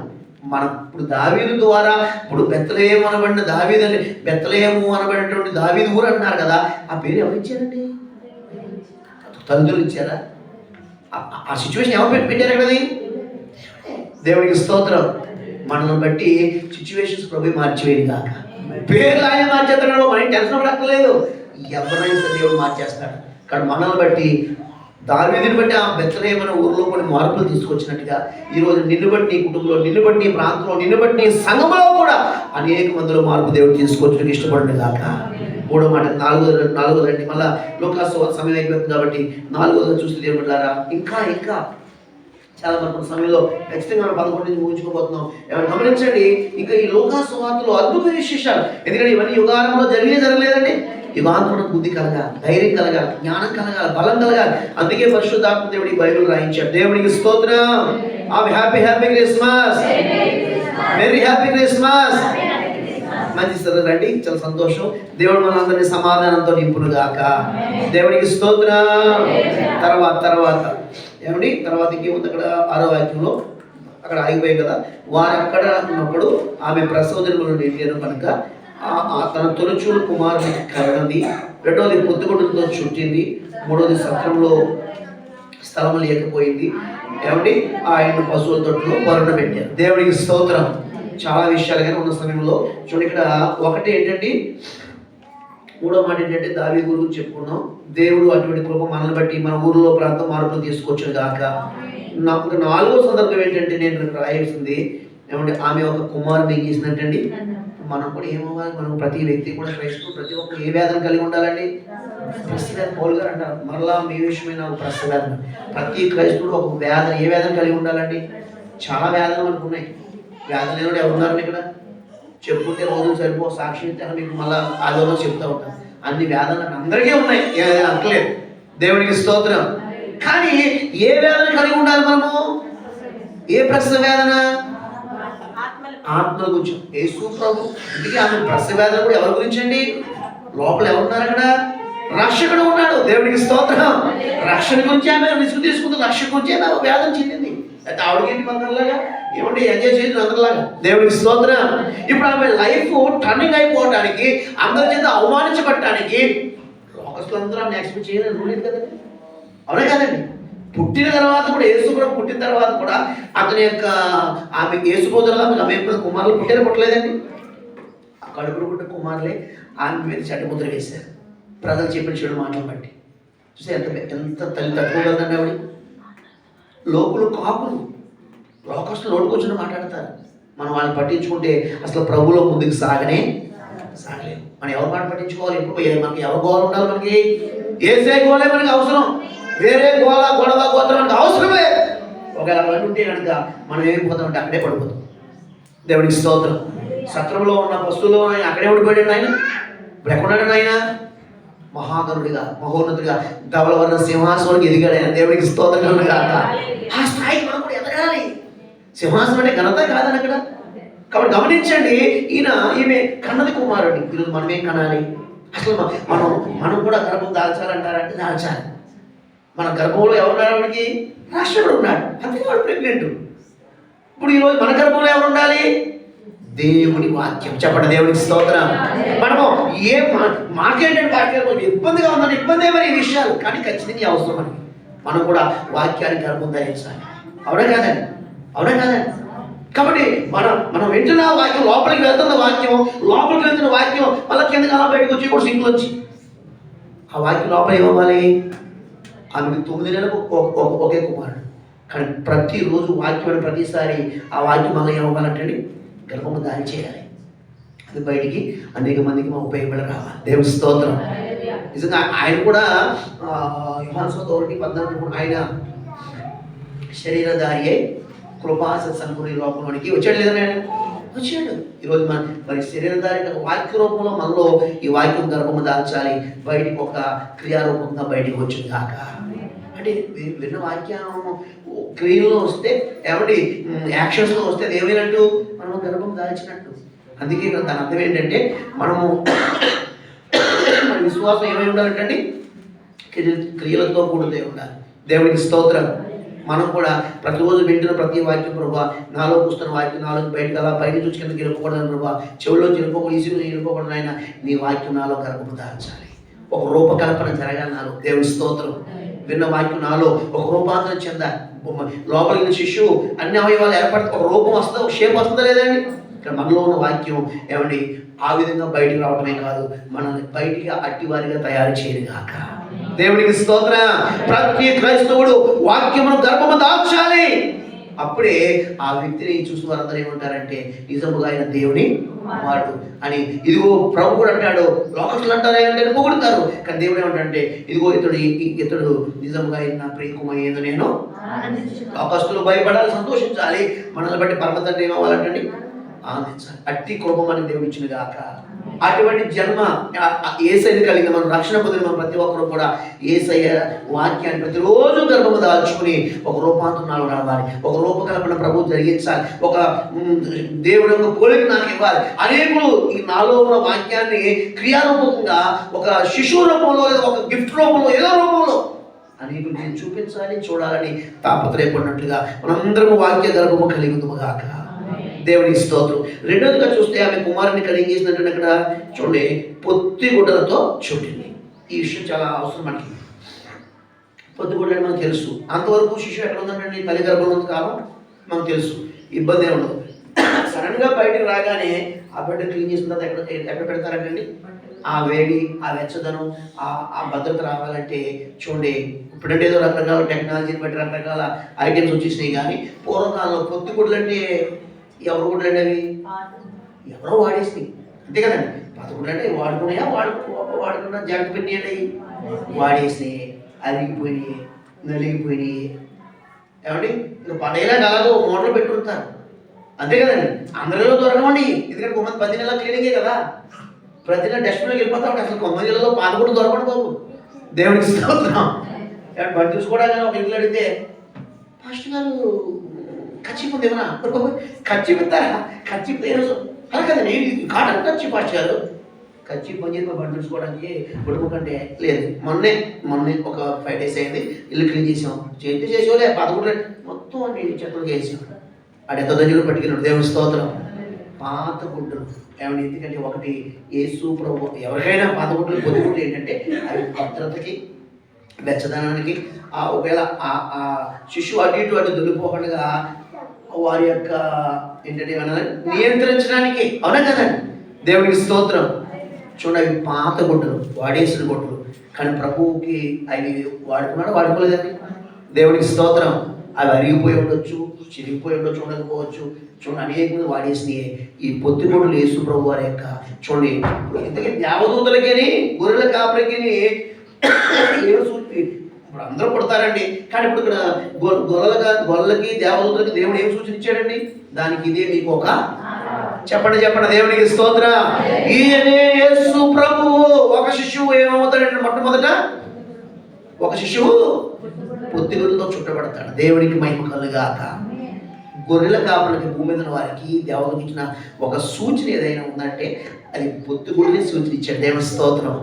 మనం ఇప్పుడు దావీదు ద్వారా, ఇప్పుడు బెత్లెహేము అనబడిన దావీదు అని, బెత్లెహేము అనబడినటువంటి దావీదు ఊరు అంటున్నారు కదా, ఆ పేరు ఎవరు ఇచ్చారండి? తల్లిదండ్రులు ఇచ్చారా? ఆ సిచ్యువేషన్ ఎవరు పెట్టారు అక్కడది? దేవుడికి స్తోత్రం. మనల్ని బట్టి సిచ్యువేషన్స్ ప్రభు మార్చివేది కాక. పేర్లు ఆయన మార్చేస్తాడు, మనకి టెన్షన్ రాక్కలేదు. ఎవరైనా సరే దేవుడు మార్చేస్తాడు. కానీ మనల్ని బట్టి, దావీదుని బట్టి ఆ బెత్లెహేము అనే ఊరిలో కొన్ని మార్పులు తీసుకొచ్చినట్టుగా ఈరోజు నిన్ను బట్టి నీ కుటుంబంలో, నిన్ను బట్టి నీ ప్రాంతంలో, నిన్ను బట్టి నీ సంఘంలో కూడా అనేక మందిలో మార్పు దేవుడు తీసుకొచ్చడానికి ఇష్టపడండి కాక. మూడో మాట, నాలుగోది రండి. మళ్ళీ లోకాసు సమయం అయిపోతుంది కాబట్టి నాలుగోది చూస్తే దేవుడారా ఇంకా ఇంకా చాలా మంది సమయంలో ఖచ్చితంగా మనం 11 నుంచి ముగించుకోబోతున్నాం. ఏమైనా గమనించండి, ఇంకా ఈ లోకాసు వార్తలో అద్భుతమైన విశేషాలు. ఎందుకంటే ఇవన్నీ యుగారంలో జరగలేదండి. యుగాంతరం బుద్ధి కలగాలి, ధైర్యం కలగాలి, జ్ఞానం కలగాలి, బలం కలగాలి. అందుకే పరిశుద్ధాత్మ దేవుడి బైబిల్ రాయించాడు. దేవుడికి స్తోత్రం. ఆమె happy happy Christmas, very happy Christmas. మంచి సరే రండి, చాలా సంతోషం. దేవుడు మనందరినీ సమాధానంతో నింపును గాక. దేవుడికి స్తోత్రం. తర్వాత ఏమండి, తర్వాత ఇంకేముంది అక్కడ 6వ వాక్యంలో, అక్కడ ఆగిపోయాయి కదా. వారు అక్కడ ఉన్నప్పుడు ఆమె ప్రసవ దినములు నిండారు కనుక తన తొలిచూలు కుమారుని కరగంది. రెండవది పొద్దుగుడ్డుతో చుట్టింది. మూడవది సత్రంలో స్థలం లేకపోయింది. ఏమండి, ఆయన పశువుల తొట్టులో పరుణ పెట్టారు. దేవుడికి స్తోత్రం. చాలా విషయాలుగానే ఉన్న సమయంలో చూడండి, ఇక్కడ ఒకటి ఏంటంటే, మూడో మాట ఏంటంటే దావీదు గురించి చెప్పుకున్నాం. దేవుడు అటువంటి కృప మనల్ని బట్టి మన ఊరిలో ప్రాంతం మార్పులు తీసుకొచ్చాడు కాక. నాకు నాలుగో సందర్భం ఏంటంటే నేను రాయాల్సింది ఏమంటే, ఆమె ఒక కుమారుని ఏం చేసినట్టండి. మనం కూడా ఏమవ్వాలి? మనం ప్రతి వ్యక్తి కూడా క్రైస్తవులు ప్రతి ఒక్కరు ఏ వేదన కలిగి ఉండాలండి? ప్రస్తుతం పౌలు గారు అంటారు, మరలా మీ విషయమైన ప్రస్తుతం ప్రతి క్రైస్తవుడు ఒక వేదన, ఏ వేదన కలిగి ఉండాలండి? చాలా వేదనలు మనకు ఉన్నాయి. వేదన లేని ఎవరున్నారండి ఇక్కడ? చెప్పుకుంటే రోజులు సరిపో, సాక్షి మీకు మళ్ళీ ఆదోళన చెప్తూ ఉంటాను. అన్ని వేదనలు అందరికీ ఉన్నాయి, ఏదైనా అంటలేదు. దేవుడికి స్తోత్రం. కానీ ఏ వేదన కలిగి ఉండాలి మనము? ఏ ప్రస్తుత వేదన? ఆత్మల గురించి. యేసు ప్రభు ఇందుకే ఆమె ప్రసవ వేదన కూడా ఎవరి గురించి అండి? లోపల ఎవరున్నారు అక్కడ? రక్షకుడు ఉన్నాడు. దేవుడికి స్తోత్రం. రక్షణ గురించి ఆమె రిస్క్ తీసుకుంది, రక్షణ గురించి ఆమె వేదన చెందింది. అయితే ఆవిడకి అందరిలాగా ఏమంటే ఎంజాయ్ చేయదు అందరిలాగా. దేవుడికి స్తోత్రం. ఇప్పుడు ఆమె లైఫ్ టర్నింగ్ అయిపోవడానికి, అందరి చేత అవమానించబడటానికి లోకస్తులందరూ ఆమె ఎక్స్పెక్ట్ చేయలేదు, రూలేదు కదండి. అవునే కదండి. పుట్టిన తర్వాత కూడా, యేసుప్రభు పుట్టిన తర్వాత కూడా అతని యొక్క ఆమె యేసుపోదల ఆమె కుమారులు పుట్టలేదండి. ఆ కడుపులు పుట్టిన కుమారులే ఆమె మీద చెడ్డముద్ర వేశారు, ప్రజలు చెప్పిన చెడు మాటలు బట్టి. చూస్తే ఎంత తల్లి తట్టుకోగలదండి ఆవిడ. లోకులు కాపులు లోకస్తులు లోటుకొచ్చిన మాట్లాడతారు. మనం వాళ్ళని పట్టించుకుంటే అసలు ప్రభులో ముందుకు సాగలేము. మనం ఎవరు మాట పట్టించుకోవాలి? ఎప్పుడు మనకి ఎవరు గోల ఉండాలి? మనకి ఏసే గోలే మనకి అవసరం. వేరే గోల గొడవ గోత్రం మనకు అవసరమే. ఒకవేళ అంటుంటే కనుక మనం ఏమైపోతామంటే అక్కడే పడిపోతాం. దేవుడికి స్తోత్రం. సత్రంలో ఉన్న పశువులో ఆయన అక్కడే ఉండిపోయాడు. ఆయన ఇప్పుడు ఎక్కడున్నాడు? ఆయన మహాగరుడిగా, మహోన్నతుడిగా, ధవలవర్ణ సింహాసనానికి ఎదిగాడు ఆయన. దేవుడికి స్తోత్రం కాక ఆ స్థాయికి మనం కూడా ఎదగాలి. సింహాసనం అంటే ఘనత కాదని అక్కడ. కాబట్టి గమనించండి, ఈమె కన్నది కుమారుడిని. ఈరోజు మనమేం కనాలి? అసలు మనం కూడా గర్భం దాల్చాలంటారంటే దాల్చాలి. మన గర్భంలో ఎవరున్నాడు? రాష్ట్రుడు ఉన్నాడు, అంతే వాడు ప్రెగ్నెంట్. ఇప్పుడు ఈరోజు మన గర్భంలో ఎవరు ఉండాలి? దేవుని వాక్యం. చెప్పండి దేవునికి స్తోత్రం. మనము మాకేంటంటే వాక్యం ఇబ్బందిగా ఉందని ఇబ్బంది ఏమని ఈ విషయాలు, కానీ ఖచ్చితంగా అవసరం అని మనం కూడా వాక్యాన్ని గర్భం ధరించాలి. అవునా కాదండి? అవునా కాదండి? కాబట్టి మనం వింటున్న వాక్యం, లోపలికి వెళ్తున్న వాక్యం, లోపలికి వెళ్తున్న వాక్యం మళ్ళీ కిందకి అలా బయటకు వచ్చి కూడా సింకులు వచ్చి ఆ వాక్యం లోపల ఏమవ్వాలి? ఆమెకు 9 నెలలకు ఒకే కుమారుడు. కానీ ప్రతిరోజు వాక్యం ప్రతిసారి ఆ వాక్యం మళ్ళీ ఏమవ్వాలంటే గర్భము దారి చేయాలి. అది బయటికి అనేక మందికి మా ఉపయోగపడి రావాలి. దేవుని స్తోత్రం. నిజంగా ఆయన కూడా యోహాను సువార్త 1:14 ఆయన శరీరధారి అయి కృపాస సంపూర్ణ లోకంలోనికి వచ్చాడు లేదని ఆయన వచ్చాడు. ఈరోజు మరి శరీరధారి వాక్య రూపంలో మనలో ఈ వాక్యం గర్భము దాల్చాలి, బయటికి ఒక క్రియారూపంగా బయటికి వచ్చింది కాక. అంటే విన్న వాక్యం క్రియలో వస్తే ఏమంటే యాక్షన్స్లో వస్తే అది ఏమైనట్టు? మనము గర్భం దాల్చినట్టు. అందుకే దాని అర్థం ఏంటంటే మనము మన విశ్వాసం ఏమై ఉండాలంటే క్రియలతో కూడితే ఉండాలి. దేవుడికి స్తోత్రం. మనం కూడా ప్రతిరోజు వింటున్న ప్రతి వాక్యం ప్రభా, నాలో కూస్తున్న వాక్యం నాలో బయటకు అలా పైన చూసి కిందకి వెళ్ళిపోకూడదు ప్రభా, చెవుల్లో వెళ్ళిపోకూడదు, ఈసీలో వెళ్ళిపోకూడదు. ఆయన నీ వాక్యం నాలో గర్భము దాల్చాలి, ఒక రూపకల్పన జరగాలి నాలో. దేవుడి స్తోత్రం. విన్న వాక్యం నాలో ఒక రూపాంతరం చెందాలి. లోపలికి శిశువు అన్ని అవయవాలు ఏర్పడితే ఒక రూపం వస్తుందా, ఒక షేప్ వస్తుందా లేదండి? ఇక్కడ మనలో ఉన్న వాక్యం ఏమండి ఆ విధంగా బయటికి రావడమే కాదు, మనల్ని బయటికి అట్టివారిగా తయారు చేయదు కాక. దేవుడికి స్తోత్రం. ప్రతి క్రైస్తవుడు వాక్యమును గర్భము దాల్చాలి. అప్పుడే ఆ వ్యక్తిని చూసిన వారందరూ ఏమంటారంటే నిజముగా ఆయన దేవుని కుమారుడు అని. ఇదిగో ప్రభు కూడా అంటాడు, లోకస్తులు అంటారు ఏంటంటే పొగుడుతారు, కానీ దేవుడు ఏమంటాడంటే ఇదిగో ఇతడు నిజముగా నా ప్రియ కుమారుడు నేను. లోకస్తులు భయపడాలి, సంతోషించాలి. మనల్ని బట్టి పరమ తండ్రి ఏమవ్వాలంటండి? ఆనందించాలి. అట్టి కృప మనకి దేవుడు ఇచ్చిన గాక. అటువంటి జన్మ యేసయ్యని కలిగిన మనం రక్షణ పొందిన మన ప్రతి ఒక్కరు కూడా యేసయ్య వాక్యాన్ని ప్రతిరోజు గర్భము దాల్చుకుని ఒక రూపాంతరాలు రావాలి, ఒక రూపకల్పన ప్రభు జరిగించాలి, ఒక దేవుడు యొక్క పోలిక నాకు ఇవ్వాలి. అనేకులు ఈ నాలో ఉన్న వాక్యాన్ని క్రియారూపంగా ఒక శిశువు రూపంలో, లేదా ఒక గిఫ్ట్ రూపంలో, ఏదో రూపంలో అనేకులు నేను చూపించాలి, చూడాలని తాపత్రయపడినట్లుగా మనందరము వాక్య గర్భము కలిగి ఉందముగాక. దేవునికి స్తోత్రం. రెండోదిగా చూస్తే ఆమె కుమారుని కలిగి చేసినట్టు అక్కడ చూడండి, పొత్తి గుడ్డలతో చుట్టింది. ఈ విషయం చాలా అవసరం మనకి. పొత్తి గుడ్డలు మనకు తెలుసు. అంతవరకు శిశువు ఎక్కడ ఉందంటే తల్లి గర్భంలో ఉంది కాలం మనకు తెలుసు, ఇబ్బంది ఉండదు. సడన్గా బయటకు రాగానే ఆ బిడ్డ క్లీన్ చేసిన తర్వాత ఎక్కడ పెడతారంటండి? ఆ వేడి, ఆ వెచ్చదనం, ఆ భద్రత రావాలంటే చూడండి, ఇప్పుడంటే ఏదో రకరకాల టెక్నాలజీని బట్టి రకరకాల ఐటమ్స్ వచ్చేసినాయి. కానీ పూర్వకాలంలో పొత్తి గుడ్డలు అంటే ఎవరు గుడ్డలు అంటే అవి ఎవరో వాడేసినాయి, అంతే కదండి. పాత గుడ్డలు అంటే వాడుకున్నాయా, వాడుకున్నా జాగ్రత్త పెట్టినాయి, వాడేసినాయి, అరిగిపోయినాయి, నలిగిపోయినాయి. ఏమండి ఇంకా పడేలా అలాగో మోటార్లు పెట్టుకుంటారు, అంతే కదండి. అందరిలో దొరకమండి, ఎందుకంటే 10 నెలల క్లీనింగే కదా, ప్రతి నెల డస్ట్బిన్లోకి వెళ్ళిపోతా ఉంటాయి. అసలు 9 నెలల్లో పాత కూడా దొరకడు బాబు. దేవుడికి స్తోత్రం. బండి చూసుకోవడానికి ఒక ఇంట్లో అడిగితే ఫస్ట్ గారు ఖర్చు ఉంది ఏమన్నా, ఖర్చు పెడతారా? ఖర్చు అలా కదండి, కాటన్ ఖర్చు ఫస్ట్ గారు ఖర్చు పని చేసి బండి చూసుకోవడానికి కుటుంబం కంటే లేదు. మొన్నే ఒక 5 days అయింది, ఇల్లు క్లీన్ చేసాం. చేసేవాళ్ళే 11 మొత్తం అన్ని చెత్తలు చేసాం. ఆడ ఎంత దగ్గర పట్టుకెళ్ళాడు. దేవుని స్తోత్రం. పాత గుడ్డలు ఏమన్నా, ఎందుకంటే ఒకటి యేసు ప్రభు ఎవరికైనా పాత గుడ్డలు పొద్దు గుడ్డలు ఏంటంటే అవి భద్రతకి వెచ్చదనానికి ఒకవేళ ఆ శిశువు అటు ఇటు అటు దొరికిపోకుండా వారి యొక్క ఏంటంటే నియంత్రించడానికి. అవునా కదండి? దేవునికి స్తోత్రం. చూడండి, అవి పాత గుడ్డలు, వాడేసిన గుడ్డలు, కానీ ప్రభువుకి అవి వాడుకున్నాడు వాడుకోలేదండి. దేవునికి స్తోత్రం. అవి అరిగిపోయి ఉండొచ్చు, చిరిగిపోయి ఉండొచ్చు, ఉండకపోవచ్చు. చూడండి, అనేక మంది వాడేసినాయి ఈ పొత్తి గుడ్డలు యేసు ప్రభు వారి యొక్క. చూడండి, ఇంతకీ దేవదూతలకి గొర్రెల కాపరికి ఏమో సూచి. ఇప్పుడు అందరూ పుడతారండి, కానీ ఇప్పుడు ఇక్కడ గొర్రెలకి దేవదూతలకి దేవుడు ఏం సూచన ఇచ్చాడండి? దానికి ఇదే మీకు ఒక చెప్పండి దేవునికి స్తోత్ర. ఈయనే యేసు ప్రభువు. ఒక శిశువు ఏమవుతాడంటే మొట్టమొదట ఒక శిశువు పొత్తి గుడ్డలతో చుట్టబడతాడు. దేవునికి మహిమ కలుగాక. గొర్రెల కాపలకి భూమి మీద వారికి దేవుడికి ఇచ్చిన ఒక సూచన ఏదైనా ఉందంటే అది పొత్తి గుడ్డని సూచన ఇచ్చాడు. దేవుని స్తోత్రం.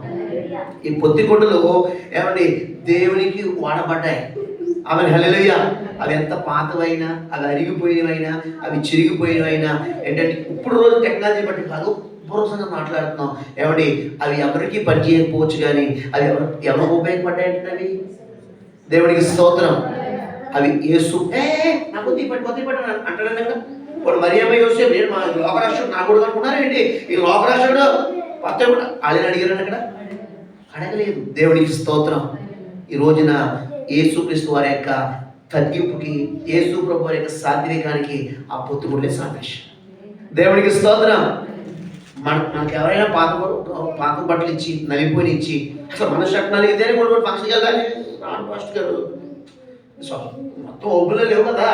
ఈ పొత్తి గుడ్డలు ఏమండి దేవునికి వాడబడ్డాయి. ఆమె హల్లెలూయా. అవి ఎంత పాతవైనా, అవి అరిగిపోయినవైనా, అవి చిరిగిపోయినవైనా ఏంటంటే ఇప్పుడు రోజు టెక్నాలజీ బట్టి కాదు, పూర్వసంగా మాట్లాడుతున్నాం. ఏమండి అవి ఎవరికి పని చేయకపోవచ్చు, కానీ అవి ఎవరికి ఉపయోగపడ్డాయంటే అవి దేవునికి స్తోత్రం. అవి యేసు నాకు కొద్ది పట్టు అంటాడండి కదా. ఇప్పుడు మరియమ్మ యోసేపు నేను మా లోకరాష్ట్రుడు నా కూడా అనుకున్నారు ఏంటి? ఈ లోకరాష్ట్రుడు కొత్త వాళ్ళని అడిగారండి అక్కడ? అడగలేదు. దేవునికి స్తోత్రం. ఈ రోజున యేసుక్రీస్తు వారి యొక్క తగ్గింపుకి, యేసు ప్రభు వారి యొక్క సాత్వికానికి ఆ పొత్తుగుడ్లే సాదృశ్యం. దేవునికి స్తోత్రం. మనకు ఎవరైనా పాత బట్టలు ఇచ్చి నలిపోయి ఇచ్చి అసలు మన షర్ట్ నలిగితేనే కూడా ఫంక్షన్కి వెళ్ళాలి. రాను ఫాస్ట్ గారు మొత్తం ఓపులో లేవు కదా,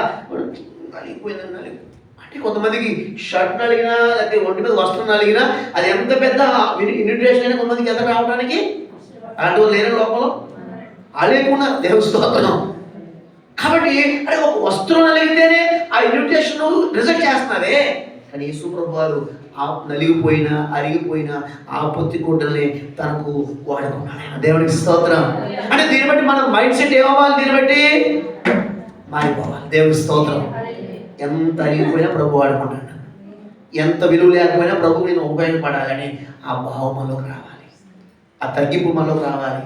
నలిగిపోయిందని అంటే కొంతమందికి షర్ట్ నలిగినా లేకపోతే ఒంటి మీద వస్త్రం నలిగినా అది ఎంత పెద్ద ఇన్విటేషన్ అయినా కొంతమందికి ఎంత రావడానికి అలాంటి వాళ్ళు లేని లోపల లేకుండా దేవుని స్తోత్రం. కాబట్టి అదే ఒక వస్త్రం నలిగితేనే ఆ ఇన్విటేషన్ రిజెక్ట్ చేస్తున్నారే. కానీ యేసు ప్రభు వారు ఆ నలిగిపోయినా అరిగిపోయినా ఆ పొత్తి గుడ్డల్ని తనకు వాడుకున్నాడు. దేవునికి స్తోత్రం. అంటే దీన్ని బట్టి మన మైండ్ సెట్ ఏమవ్వాలి? దీన్ని బట్టి మారిపోవాలి. దేవునికి స్తోత్రం. ఎంత అరిగిపోయినా ప్రభు వాడుకుంటాడు. ఎంత విలువ లేకపోయినా ప్రభు నేను ఉపయోగపడాలని ఆ భావం మనలోకి రావాలి, ఆ తగ్గింపు మనలోకి రావాలి.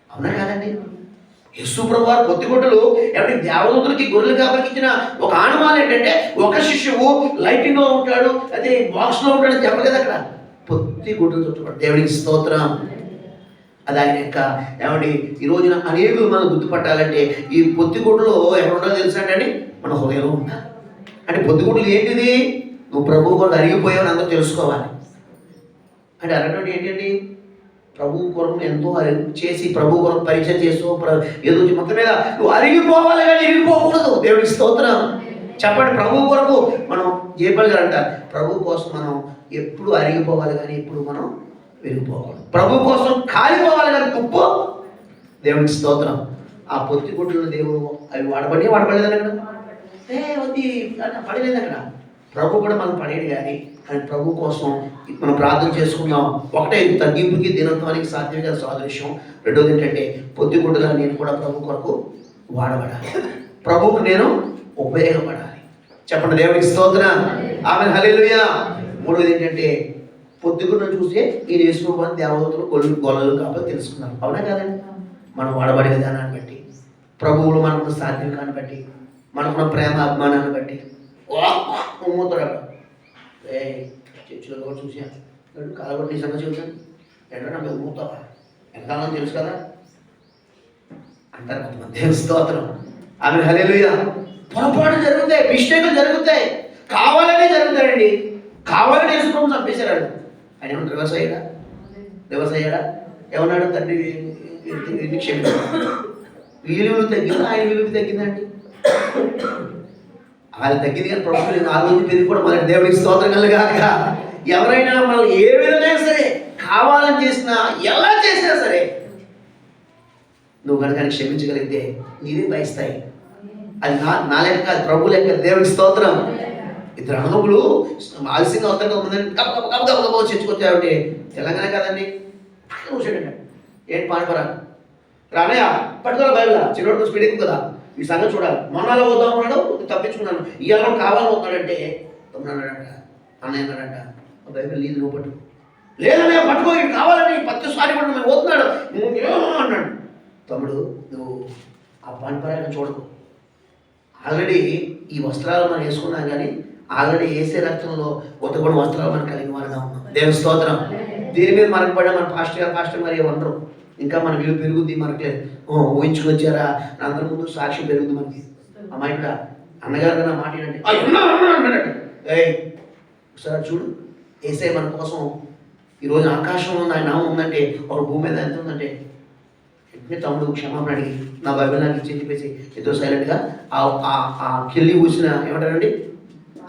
అవునా కాదండి? యేసు ప్రభు వారు పొత్తి గుడ్డలు ఎవరి దేవదూతలకి గొర్రెల కాపరికి ఇచ్చిన ఒక ఆనవాలు ఏంటంటే ఒక శిశువు లైటింగ్ లో ఉంటాడు, అదే బాక్స్ లో ఉంటాడు చెప్పలేదు అక్కడ. పొత్తి గుడ్డలు చుట్టుపడు. దేవునికి స్తోత్రం. అది ఆయన యొక్క ఏమండి ఈ రోజున అనేకులు మనం గుర్తుపట్టాలంటే ఈ పొత్తి గుడ్డలో ఎక్కడ ఉండాలో తెలుసా అండి? మన హృదయంలో ఉండాలి. అంటే పొత్తి గుడ్డలు ఏంటిది? నువ్వు ప్రభు కొరకు అరిగిపోయావని అందరూ తెలుసుకోవాలి. అంటే అన్నటువంటి ఏంటండి? ప్రభు కొరకు ఎంతో చేసి ప్రభు కొరకు పరీక్ష చేస్తూ ఏదో మొత్తం మీద నువ్వు అరిగిపోవాలి కానీ ఇరిగిపోకూడదు. దేవుడికి స్తోత్రం. చెప్పండి, ప్రభు కొరకు మనం జేపల్ గారు అంటారు, ప్రభు కోసం మనం ఎప్పుడు అరిగిపోవాలి కానీ ఎప్పుడు మనం విరిగిపోకూడదు. ప్రభు కోసం కాలిపోవాలి కానీ తుప్పు. దేవుడికి స్తోత్రం. ఆ పొత్తి గుడ్డలు దేవుడు అవి వాడబడలేదని అక్కడ పడలేదు. అక్కడ ప్రభు కూడా మనం పడేది కానీ ప్రభు కోసం మనం ప్రార్థన చేసుకుందాం. ఒకటే తగ్గింపుకి దినత్వానికి సాధ్యంగా సాదృశ్యం. రెండోది ఏంటంటే పొత్తి గుడ్డగా నేను కూడా ప్రభు కొరకు వాడబడాలి, ప్రభువుకు నేను ఉపయోగపడాలి. చెప్పండి దేవుడికి స్తోత్రం. ఆమె హల్లెలూయా. మూడోది ఏంటంటే పొత్తి గుడ్డను చూస్తే ఈ యేసుప్రభుని దేవదూతలు గొల్లలు కాబట్టి తెలుసుకున్నారు. అవునా కాదండి? మనం వాడబడే విధానాన్ని బట్టి, ప్రభువులు మనకున్న సాధ్యంకాన్ని బట్టి, మనకున్న ప్రేమ అభిమానాన్ని బట్టి మూతాడు. చర్చిలో కూడా చూసాను కాలబట్టి నీ సంగతి చూసాను ఎక్కడన్నా మేము మూతావా ఎంతకాలం తెలుసు కదా అంటారు కొంతమంది. దేవుని స్తోత్రం. ఆమె హల్లెలూయా. పొరపాటు జరుగుతాయి, మిస్టేకులు జరుగుతాయి, కావాలనే జరుగుతాయండి. కావాలని యేసుప్రభుని చంపేశాడు. ఆయన ఏమన్నా రివర్స్ అయ్యాడా? ఏమన్నాడు? తండ్రి క్షమించాడు. విలువ తగ్గిందా? ఆయన విలువ తగ్గిందండి. ఆయన తగ్గింది కానీ ప్రభుత్వం ఆ రోజు పెరిగి కూడా మన దేవుడికి స్తోత్రం కలుగాక. ఎవరైనా మనం ఏ విధంగా సరే కావాలని చేసినా ఎలా చేసినా సరే నువ్వు కనుక క్షమించగలిగితే నీదే భయిస్తాయి. అది నా లెక్క కాదు, ప్రభు లెక్క. దేవుడికి స్తోత్రం. ఇద్దరు అన్నదమ్ములు ఆలస్యంగా వస్తారు కదా, గబగబ చర్చకొచ్చారంటే తెలంగాణ కదండి. కూర్చోండి, ఏంటి పానిపరా రానయ్య పట్టుకోవాలి బయలుగా చిన్నోడు స్పీడ్ ఎక్కువ కదా, ఈ సంగతి చూడాలి. మొన్నలో పోదాం అన్నాడు, తప్పించుకున్నాను. ఇవాళ కావాలని వస్తున్నాడంటే తమ్ముడన్నాడంట, అన్నయ్య అన్నాడంట, బైబిల్ నీది నువ్వు పట్టు. లేదనే పట్టుకో, ఇది కావాలని ప్రతిసారి కూడా మేము పోతున్నాడు అన్నాడు. తమ్ముడు నువ్వు ఆ పానిపరాయణ చూడకు. ఆల్రెడీ ఈ వస్త్రాలు మనం వేసుకున్నాం, కానీ ఆల్రెడీ వేసే రక్తంలో ఉతకబడిన వస్త్రాలు మనం కలిగిన వారుగా ఉన్నాం. దేవుని స్తోత్రం. దీని మీద మనకు పడ్డా మన పాస్టర్ మరి ఏమన్నారు, ఇంకా మన విలువ పెరుగుద్ది, మనకి ఊహించుకుని వచ్చారా అందరి ముందు సాక్ష్యం పెరుగుద్ది మనకి. అమ్మాయి కూడా అన్నగారు నా మాట ఏంటంటే అన్నాడట, ఒకసారి చూడు ఏసై మన కోసం ఈరోజు ఆకాశంలో ఉంది, ఆయన నామం ఉందంటే, ఒక భూమి మీద ఎంత ఉందంటే, వెంటనే తమ్ముడు క్షమాపణ అడిగి నా బైబిల్ నాకు ఇచ్చి చెప్పేసి ఏదో సైలెంట్గా ఆ కిల్లి కూర్చున్న ఏమంటారండి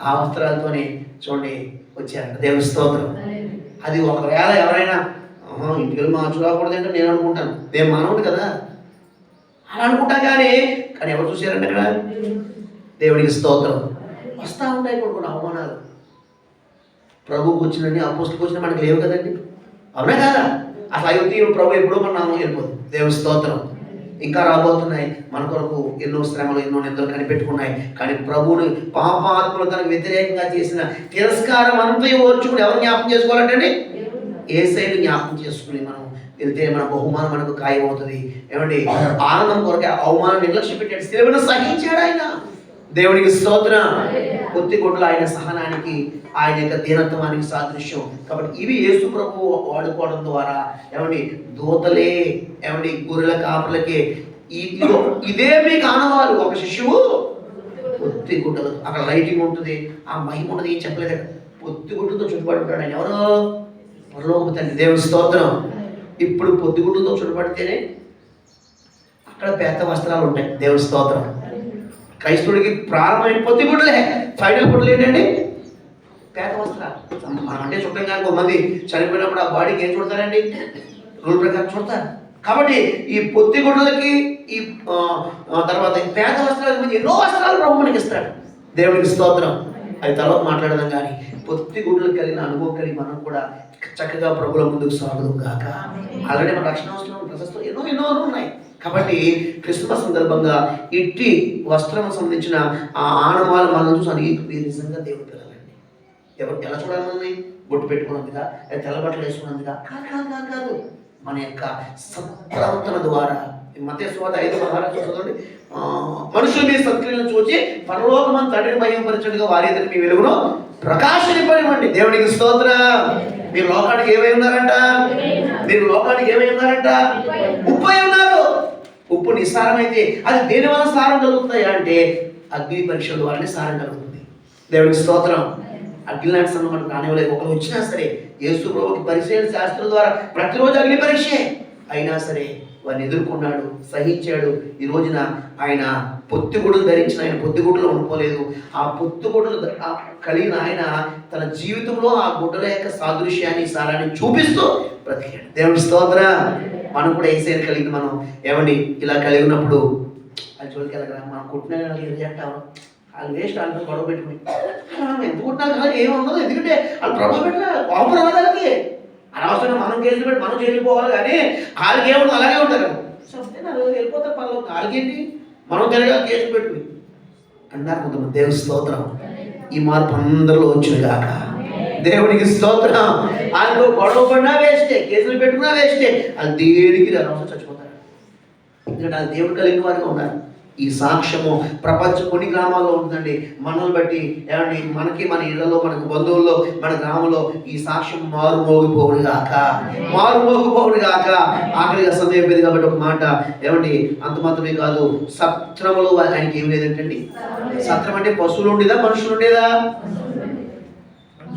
ఆ వస్త్రాలతోనే చూడండి వచ్చారంట. దేవుని స్తోత్రం. అది ఒకవేళ ఎవరైనా ఇంటికి వెళ్ళి మార్చు రాకూడదంటే నేను అనుకుంటాను, నేను మానవుడు కదా అలా అనుకుంటాను, కానీ ఎవరు చూశారంటే అక్కడ దేవుడికి స్తోత్రం. వస్తూ ఉంటాయి కొన్ని అవమానాలు. ప్రభువుకు వచ్చినండి, అపోస్తులకు వచ్చిన మనకి లేవు కదండి, అవునా కదా? అసలు అయోధ్య ప్రభు ఎప్పుడో మన నామం వెళ్ళిపోదు. దేవుని స్తోత్రం. ఇంకా రాబోతున్నాయి మన కొరకు ఎన్నో శ్రమలు, ఎన్నో నిందలు కనిపెట్టుకున్నాయి. కానీ ప్రభువుని పాపాత్మలు తనకు వ్యతిరేకంగా చేసిన తిరస్కారం అంతా ఓర్చుకుని ఎవరు జ్ఞాపకం చేసుకోవాలంటే యేసయ్యను జ్ఞాపకం చేసుకుని మనం వెళ్తే మన బహుమానం మనకు ఖాయమవుతుంది. ఏమండి ఆనందం కొరకు అవమానం నిర్లక్ష్యం పెట్టాడు, శిలువను సహించాడు ఆయన. దేవునికి స్తోత్రం. పొత్తిగుడ్లు ఆయన సహనానికి, ఆయన యొక్క దీనత్వానికి సాదృశ్యం. కాబట్టి ఇవి యేసు ప్రభు వాడుకోవడం ద్వారా ఏమండి దూతలే, ఏమండి గొర్రెల కాపులకే ఇదే మీకు ఆనవాలు. ఒక శిశువు పొత్తిగుడ్డలు, అక్కడ లైటింగ్ ఉంటుంది, ఆ మహిమ ఉంటుంది, ఏం చెప్పలేదు. పొత్తిగుడ్డలతో చుట్టుపడి ఉంటాడు ఆయన. ఎవరో పరలోకపు తండ్రి. దేవుని స్తోత్రం. ఇప్పుడు పొత్తిగుడ్డలతో చుట్టుపడితేనే అక్కడ పెద్ద వస్త్రాలు ఉంటాయి. దేవుని స్తోత్రం. క్రైస్తవుడికి ప్రారంభమైన పొత్తిగుడ్డలే, ఫైనల్ గుడ్డలు ఏంటండి పేద వస్త్రాలు. మనం అంటే చుట్టం కానీ కొంతమంది చనిపోయినప్పుడు ఆ బాడీకి ఏం చూడతారండి, రూల్ ప్రకారం చూడతారు. కాబట్టి ఈ పొత్తిగుడ్డలకి ఈ తర్వాత పేద వస్త్రాల ఎన్నో వస్త్రాలు ప్రభు మనకి ఇస్తాడు. దేవునికి స్తోత్రం. అది తర్వాత మాట్లాడదాం. కానీ పొత్తిగుడ్డలు కలిగిన అనుభవం కలిగి మనం కూడా చక్కగా ప్రభుల ముందుకు సాగుదాం గాక. ఆల్రెడీ మన రక్షణ వస్త్రం ప్రశస్తం ఎన్నో ఉన్నాయి. కాబట్టి క్రిస్మస్ సందర్భంగా ఇట్టి వస్త్రం సంబంధించిన ఆ ఆనవాళ్ళు మనం చూసి ఈ నిజంగా దేవుడు పిల్లలండి. ఎవరు ఎలా చూడాలని బొట్టు పెట్టుకున్నందుగా, తెల్లబట్టలు వేసుకున్నందుగా కాదు, మన యొక్క సత్ప్రవర్తన ద్వారా. మత్తయి సువార్త 5:16 చదవండి. మనుషులు మీ సత్క్రియలను చూచి పరలోకమందు తండ్రిని మహిమపరచుటకు వారి ఎదుట మీ వెలుగును ప్రకాశింపనివ్వండి. దేవునికి స్తోత్రం. మీరు లోకానికి ఏమై ఉన్నారంట? మీరు లోకానికి ఏమై ఉన్నారంట? ఉప్పు అయి ఉన్నారు. ఉప్పు నిస్సారమైతే అది దేని వల్ల సారం కలుగుతుంది అంటే అగ్ని పరీక్షల ద్వారానే సారం కలుగుతుంది. దేవునికి స్తోత్రం. అగ్ని లాంటి సమయం మనకు రానివ్వలేదు. ఒకరు వచ్చినా సరే యేసు ప్రభువుకి పరిశీలన శాస్త్రం ద్వారా ప్రతిరోజు అగ్ని పరీక్షే అయినా సరే వారిని ఎదుర్కొన్నాడు, సహించాడు. ఈ రోజున ఆయన పొత్తిగుడ్డలు ధరించిన ఆయన పొత్తిగుడ్డలో ఉండిపోలేదు. ఆ పొత్తిగుడ్డలు కలిగిన ఆయన తన జీవితంలో ఆ గుడ్డల యొక్క సాదృశ్యాన్ని, సారాన్ని చూపిస్తూ బ్రతికాడు. దేవుని స్తోత్రం. మనం కూడా యేసయ్యను కలిగి మనం ఏమండి ఇలా కలిగినప్పుడు అది చూడకి వెళ్ళగల మనం కుట్టిన రియాక్ట్ అవ్వడం, వాళ్ళు వేస్ట్ వాళ్ళతో గొడవ పెట్టుకుని ఎంత కుట్టినా కదా ఏముండదు. ఎందుకంటే వాళ్ళు ప్రభావ పెట్టిన కోపం రాదానికి అనవసరంగా మనం కేసులు పెట్టి మనం చేరిపోవాలి. కానీ వాళ్ళకి ఏముండదు, అలాగే ఉంటారు. వెళ్ళిపోతారు పనులు. వాళ్ళకేంటి మనం తిరగా కేసులు పెట్టుకుని అన్నారు కొంతమంది. దేవుని స్తోత్రం. ఈ మార్పు అందరిలో వచ్చింది కాక. దేవునికి స్తోత్రం. వాళ్ళు గొడవ పడినా వేస్టే, కేసులు పెట్టుకున్నా వేస్టే. వాళ్ళు దేనికి అనవసరం చచ్చిపోతారు. ఎందుకంటే వాళ్ళు దేవుడు కలిగిన వారిగా ఉన్నారు. ఈ సాక్ష్యము ప్రపంచం కొన్ని గ్రామాల్లో ఉంటుందండి. మనల్ని బట్టి ఏమండి మనకి, మన ఇళ్లలో, మనకు బంధువుల్లో, మన గ్రామంలో ఈ సాక్ష్యం మారుమోగిపోవుడు గాక. ఆఖరిగా సమయం అయిపోయింది కాబట్టి ఒక మాట ఏమండి, అంత మాత్రమే కాదు, సత్రములో ఆయనకి ఏం లేదంటండి. సత్రం అంటే పశువులు ఉండేదా, మనుషులు ఉండేదా?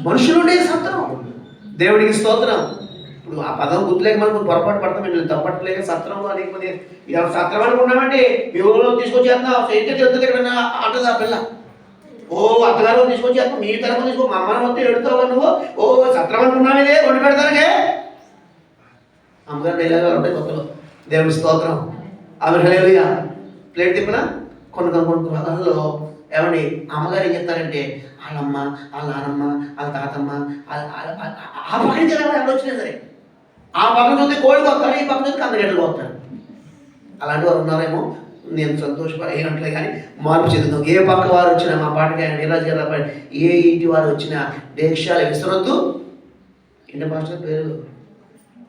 మనుషులు ఉండేది సత్రం. దేవుడికి స్తోత్రం. ఇప్పుడు ఆ పదం గుర్తులేక మనం పొరపాటు పడతాం. మేము తప్పట్లేక సత్రంలో అనేక మంది సత్రం అనుకున్నామంటే మీ ఊళ్ళో తీసుకొచ్చేస్తాం ఎక్కడైనా అంటది ఆ పిల్ల. ఓ అత్తగారు తీసుకొచ్చేస్తాం, మీ తరఫున తీసుకో, మా అమ్మని మొత్తం ఎడుతావు నువ్వు. ఓ సత్రం అనుకున్నామే వండి పెడతానే. అమ్మగారు డైలాగా ఉంటాయి కొత్తలో. దేవుని స్తోత్రం. ఆమె హల్లెలూయా. ప్లేట్ తిప్పిన కొన్ని భాగాల్లో ఏమండి అమ్మగారు ఏం చెప్తారంటే వాళ్ళమ్మ వాళ్ళ నాన్నమ్మ వాళ్ళ తాతమ్మ ఆ పక్క నుంచి ఎవరు వచ్చినా సరే ఆ పక్కన చూస్తే కోడి పోతాడు, ఈ పక్కన చూస్తే కందగడ్డలు పోతాడు. అలాంటి వారు ఉన్నారేమో, నేను సంతోషపడ ఏమంటలే కానీ మార్పు చెందుతాం. ఏ పక్క వారు వచ్చినా మా పాటకి నిరాజ ఏ ఇంటి వారు వచ్చినా దేశాలు విసరొద్దు. ఇంటి మాస్టర్ పేరు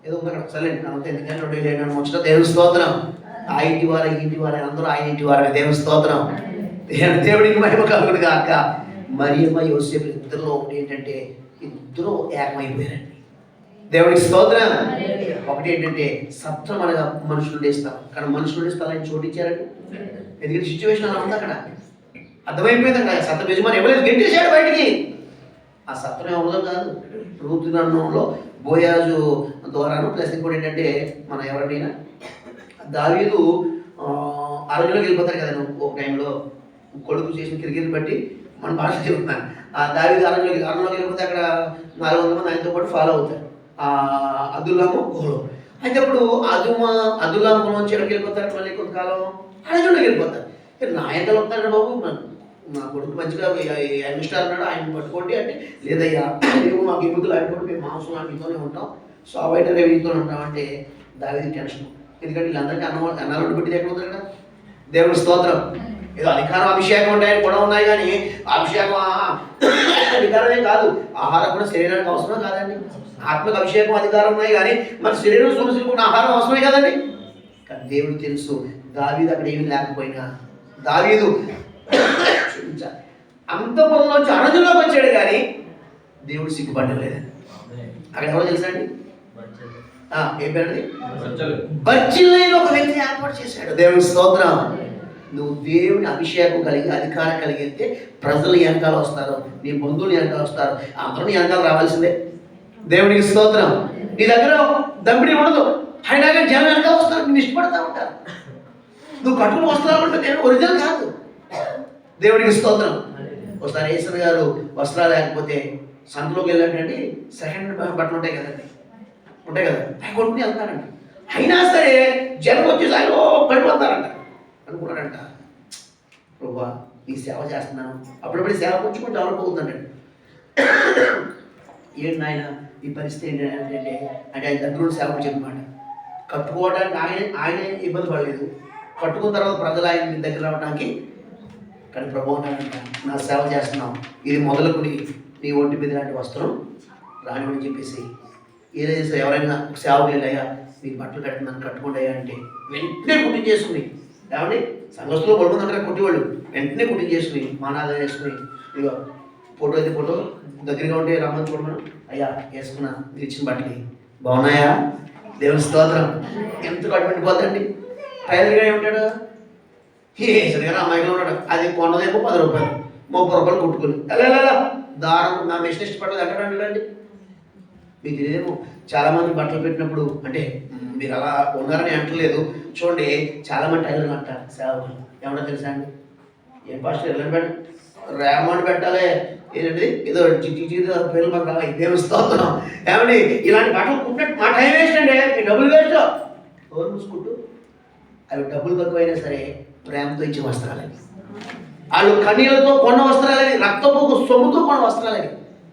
ఏదో ఉంది అక్కడ, సరే అంతే. ఎందుకంటే వచ్చిన దేవుని స్తోత్రం. ఆ ఇంటి వారు ఈ ఇంటి వారు అందరూ ఆయన ఇంటి వారు, దేవుని స్తోత్రం. దేవుడికి మహిమ కలుగుడు కాక. మరియమ్మ యోసేపు ఇద్దరిలో ఒకటి ఏంటంటే ఇద్దరు ఏకమైపోయారండి. దేవుడికి స్తోత్రం. ఒకటి ఏంటంటే సత్రం అనగా మనుషులు వేస్తాం, కానీ మనుషులు స్థలాన్ని చోటించారండి. ఎందుకంటే సిచ్యువేషన్ అలా ఉంది అక్కడ, అర్థమైపోయింది అక్కడ. సత్రం యజమాని ఎవరైతే గెట్టేశాడు బయటికి. ఆ సత్రం ఎవరిదో కాదు, రూతు గ్రంథంలో బోయాజు ద్వారాను. ప్లస్ ఇంకోటి ఏంటంటే మన ఎవరినైనా దావీదు అరణ్యంలోకి వెళ్ళిపోతారు కదా. ఒక టైంలో కొడుకు చేసిన కిరికిరిని బట్టి మన భాష చెబుతున్నాను. ఆ దావీదు అరణ్యంలోకి వెళ్ళిపోతే అక్కడ 400 మంది ఆయనతో పాటు ఫాలో అవుతారు. అదుల్లాము గుహలో. అయితే అప్పుడు అదుల్లాము గుహ నుంచి ఎక్కడికి వెళ్ళిపోతారు, మళ్ళీ కొంతకాలం అరణ్యంలోకి వెళ్ళిపోతారు. నా ఎంతలో వస్తారంటే బాబు, నా కొడుకు మంచిగా అడ్మిస్టార్ అన్నాడు, ఆయన పట్టుకోండి అంటే లేదయ్యా మేము మాకు ఎముకలు ఆడుకోండి, మేము మాంసం మీతోనే ఉంటాం, సో బయట మీతోనే ఉంటాం అంటే దావీదు టెన్షన్. ఎందుకంటే వీళ్ళందరికీ అన్నాలు పెట్టి ఎక్కడ ఉంటారు కదా. దేవుడి స్తోత్రం. ఏదో అధికారం అభిషేకం ఉంటాయని కూడా ఉన్నాయి, కానీ అభిషేకం అధికారమే కాదు, ఆహారం కూడా శరీరానికి అవసరమే కాదండి. ఆత్మకు అభిషేకం అధికారం ఉన్నాయి, కానీ మన శరీరం సూర్యుకున్న ఆహారం అవసరమే కదండి. కానీ దేవుడు తెలుసు, దావీదు అక్కడ ఏమీ లేకపోయినా దావీదు అంత పొలంలోంచి అరణ్యంలోకి వచ్చాడు, కానీ దేవుడు సిగ్గుపడలేదండి. అక్కడ ఎవరో తెలుసా అండి, ఏం పేరు, బర్జిల్లైన ఒక వ్యక్తిని ఏర్పాటు చేశాడు. దేవుని స్తోత్రం. నువ్వు దేవుని అభిషేకం కలిగి అధికారం కలిగి వెళ్తే ప్రజలు వెనకాల వస్తారు, నీ బంధువులు వెనకాల వస్తారు, అందరూ నీ వెనకాల రావాల్సిందే. దేవునికి స్తోత్రం. నీ దగ్గర దమ్మిడి ఉండదు, అయినా కానీ జనం వెనకాల వస్తారు, నేను ఇష్టపడతా ఉంటారు. నువ్వు కట్టుకుని వస్త్రాలు అంటే నేను ఒరిజినల్ కాదు. దేవుడికి స్తోత్రం. ఒకసారి ఈశ్వర్ గారు వస్త్రాలు లేకపోతే సంతలోకి వెళ్ళాడండి, సెకండ్ బట్టలు ఉంటాయి కదండి, ఉంటాయి కదా, అవి కొట్టుకుని వెళ్తారంట. అయినా సరే జనం వచ్చేసి ఆయన పడిపోతారంట. అనుకున్నాడంట, ప్రభువా నీ సేవ చేస్తున్నాను, అప్పుడప్పుడు సేవ కొంచెం డెవలప్ అవుతుందండి. ఏంటి నాయన ఈ పరిస్థితి ఏంటంటే అంటే ఆయన దగ్గర సేవ చెప్పమాట. కట్టుకోవడానికి ఆయన ఇబ్బంది పడలేదు, కట్టుకున్న తర్వాత ప్రజలు ఆయన మీ దగ్గర రావడానికి. కానీ ప్రభు అన్నాడంట, నా సేవ చేస్తున్నావు, ఇది మొదలుకుని నీ ఒంటి మీద లాంటి వస్త్రం రానివని చెప్పేసి ఏదైతే ఎవరైనా సేవకు వెళ్ళాయా మీకు బట్టలు కట్టిందని కట్టుకోండి అయ్యా అంటే వెంటనే కుట్టించేసుకుని, ఏమండి సంఘస్థులో పడుకుంది అంటారా కొట్టివాళ్ళు, వెంటనే కుట్టించేసుకుని మానాలు వేసుకుని, ఇక ఫోటో అయితే ఫోటో దగ్గరగా ఉంటే రమ్మని చూడమను, అయ్యా వేసుకున్నా మీరు ఇచ్చిన బట్టలు బాగున్నాయా, దేవుని స్తోత్రం. ఎంత కట్టుబడిపోద్దండి. టైలర్గా ఏమంటాడు, సరిగా అమ్మాయిలో ఉన్నాడు, అది కొన్నదేమో 10 రూపాయలు, 30 రూపాయలు కుట్టుకుని ఎలా దారం నా మెషిన్ ఇష్టపడలేదు అంటాడండి. మీకు తెలియదేమో, చాలామంది బట్టలు పెట్టినప్పుడు అంటే మీరు అలా ఉన్నారని అంటలేదు, చూడండి చాలామంది టైలర్లు అంటారు సేవకులు, ఏమన్నా తెలుసా అండి, ఏం పాస్టర్ ఎలా పెట్ట రేమండ్ పెట్టాలి ఏంటండి, ఏదో పేర్లు మాకు కావాలి, దేవుని స్తోత్రం. ఏమండి ఇలాంటి బట్టలు కుట్టినట్టు మా టైం వేస్ట్ అండి, మీ డబ్బులు వేస్ట్. ఎవరు మూసుకుంటూ అవి డబ్బులు తక్కువైనా సరే ప్రేమతో ఇచ్చే వస్త్రాలని, వాళ్ళు కన్నీళ్ళతో కొన్న వస్త్రాలని, రక్తపు సొమ్ముతో కొన్న వస్త్రాలని.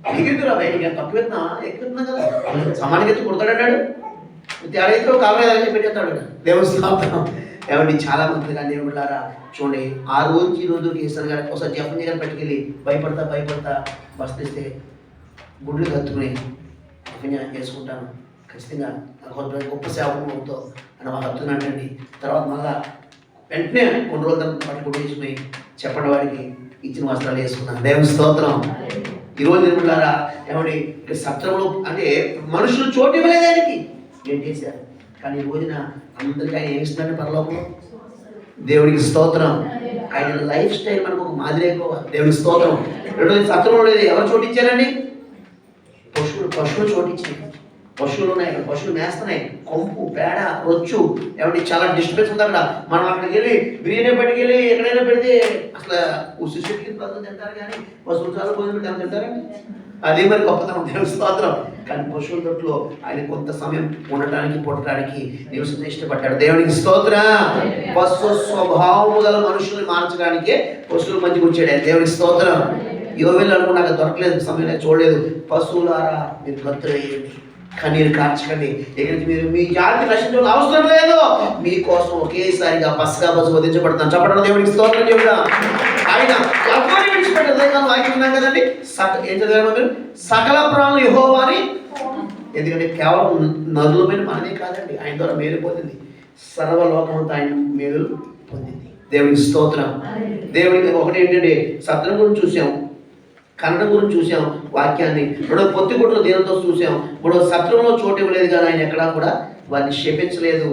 ఎగిరిరా బయటికి ఎంత తక్కువ ఎత్తున్నా ఎక్కుతున్నాం కదా, సమానికి ఎత్తు కుడతాడన్నాడు, తేడైతే కావాలి పెట్టేస్తాడు. దేవుని స్తోత్రం. ఏమండి చాలా మంది కానీ దేవుళ్ళారా చూడండి, ఆ రోజు ఈ రోజు ఈశ్వర్ గారు ఒకసారి జపం దగ్గర పట్టుకెళ్ళి భయపడతా బస్తిస్తే గుడ్లు కత్తుకుని చేసుకుంటాను, ఖచ్చితంగా గొప్ప సేవకులు అవుతావు అని వాళ్ళు చెప్తున్నట్టండి. తర్వాత మళ్ళా వెంటనే కొన్ని రోజుల తర్వాత పట్టు గుడ్డు వేసుకుని చెప్పడం వాడికి ఇచ్చిన వస్త్రాలు వేసుకున్నాను. దేవుని స్తోత్రం. ఈరోజు దేవుళ్ళారా ఏమండి సత్రంలో అంటే మనుషులు చోటు ఇవ్వలేదు ఆయనకి, ఏం చేశారు, కానీ ఈ రోజున అందరికీ ఆయన ఏమిస్తున్నాడు పరలోకంలో. దేవుడికి స్తోత్రం. ఆయన లైఫ్ స్టైల్ మనకు ఒక మాదిరి అయిపోవాలి. దేవుడికి స్తోత్రం. రెండోది సత్రంలో లేదు ఎవరు చోటిచ్చారండి, పశువులు చోటిచ్చారు. పశువులు ఉన్నాయి, అక్కడ పశువులు మేస్తున్నాయి, కొంపు పేడ రొచ్చు ఏమంటే చాలా డిస్టర్బెన్స్ ఉంది అక్కడ. మనం అక్కడికి వెళ్ళి బిర్యానీ పట్టుకెళ్ళి ఎక్కడైనా పెడితే అసలు శిష్యుడికి ప్రజలు తింటారు, కానీ పశువులు చాలా భోజనం పెట్టి తింటారండి. అదే మరి గొప్పతనం, దేవుని స్తోత్రం. కానీ పశువుల తొట్లో ఆయన కొంత సమయం ఉండటానికి పుట్టడానికి నివసం ఇష్టపడ్డాడు. దేవునికి స్తోత్రం. పశు స్వభావము గల మనుషుల్ని మార్చడానికే పశువుల మధ్యకి వచ్చాడు ఆయన. దేవునికి స్తోత్రం. యోవేలు అనుకున్నాక దొరకలేదు, సమయం చూడలేదు. పశువులారా మీరు గొంతులేయండి, కన్నీరు కార్చకండి, ఇక్కడికి మీరు మీ జాతి నశించడం అవసరం లేదు, మీకోసం ఒకేసారిగా పస్కా పశువు వధించబడతాను. చెప్పడం దేవునికి స్తోత్రం. చెబుతా ఆయన ఎవరిని విడిచిపెట్టదు. వాక్యం కదండి, ఏం చదివారు మీరు? సకల ప్రాణులు యెహోవా అని. ఎందుకంటే కేవలం నదుల మీద మనమే కాదండి, ఆయన ద్వారా మేలు పొందింది, సర్వలోకమంతా ఆయన మేలు పొందింది. దేవునికి స్తోత్రం. దేవునికి ఒకటి ఏంటంటే సత్రం గురించి చూసాం, కన్నడం గురించి చూసాం వాక్యాన్ని. రెండో పొత్తిగుడ్లు దేవునితో చూసాం. మూడో సత్రంలో చోటు ఇవ్వలేదు, కానీ ఆయన ఎక్కడా కూడా వారిని శపించలేదు.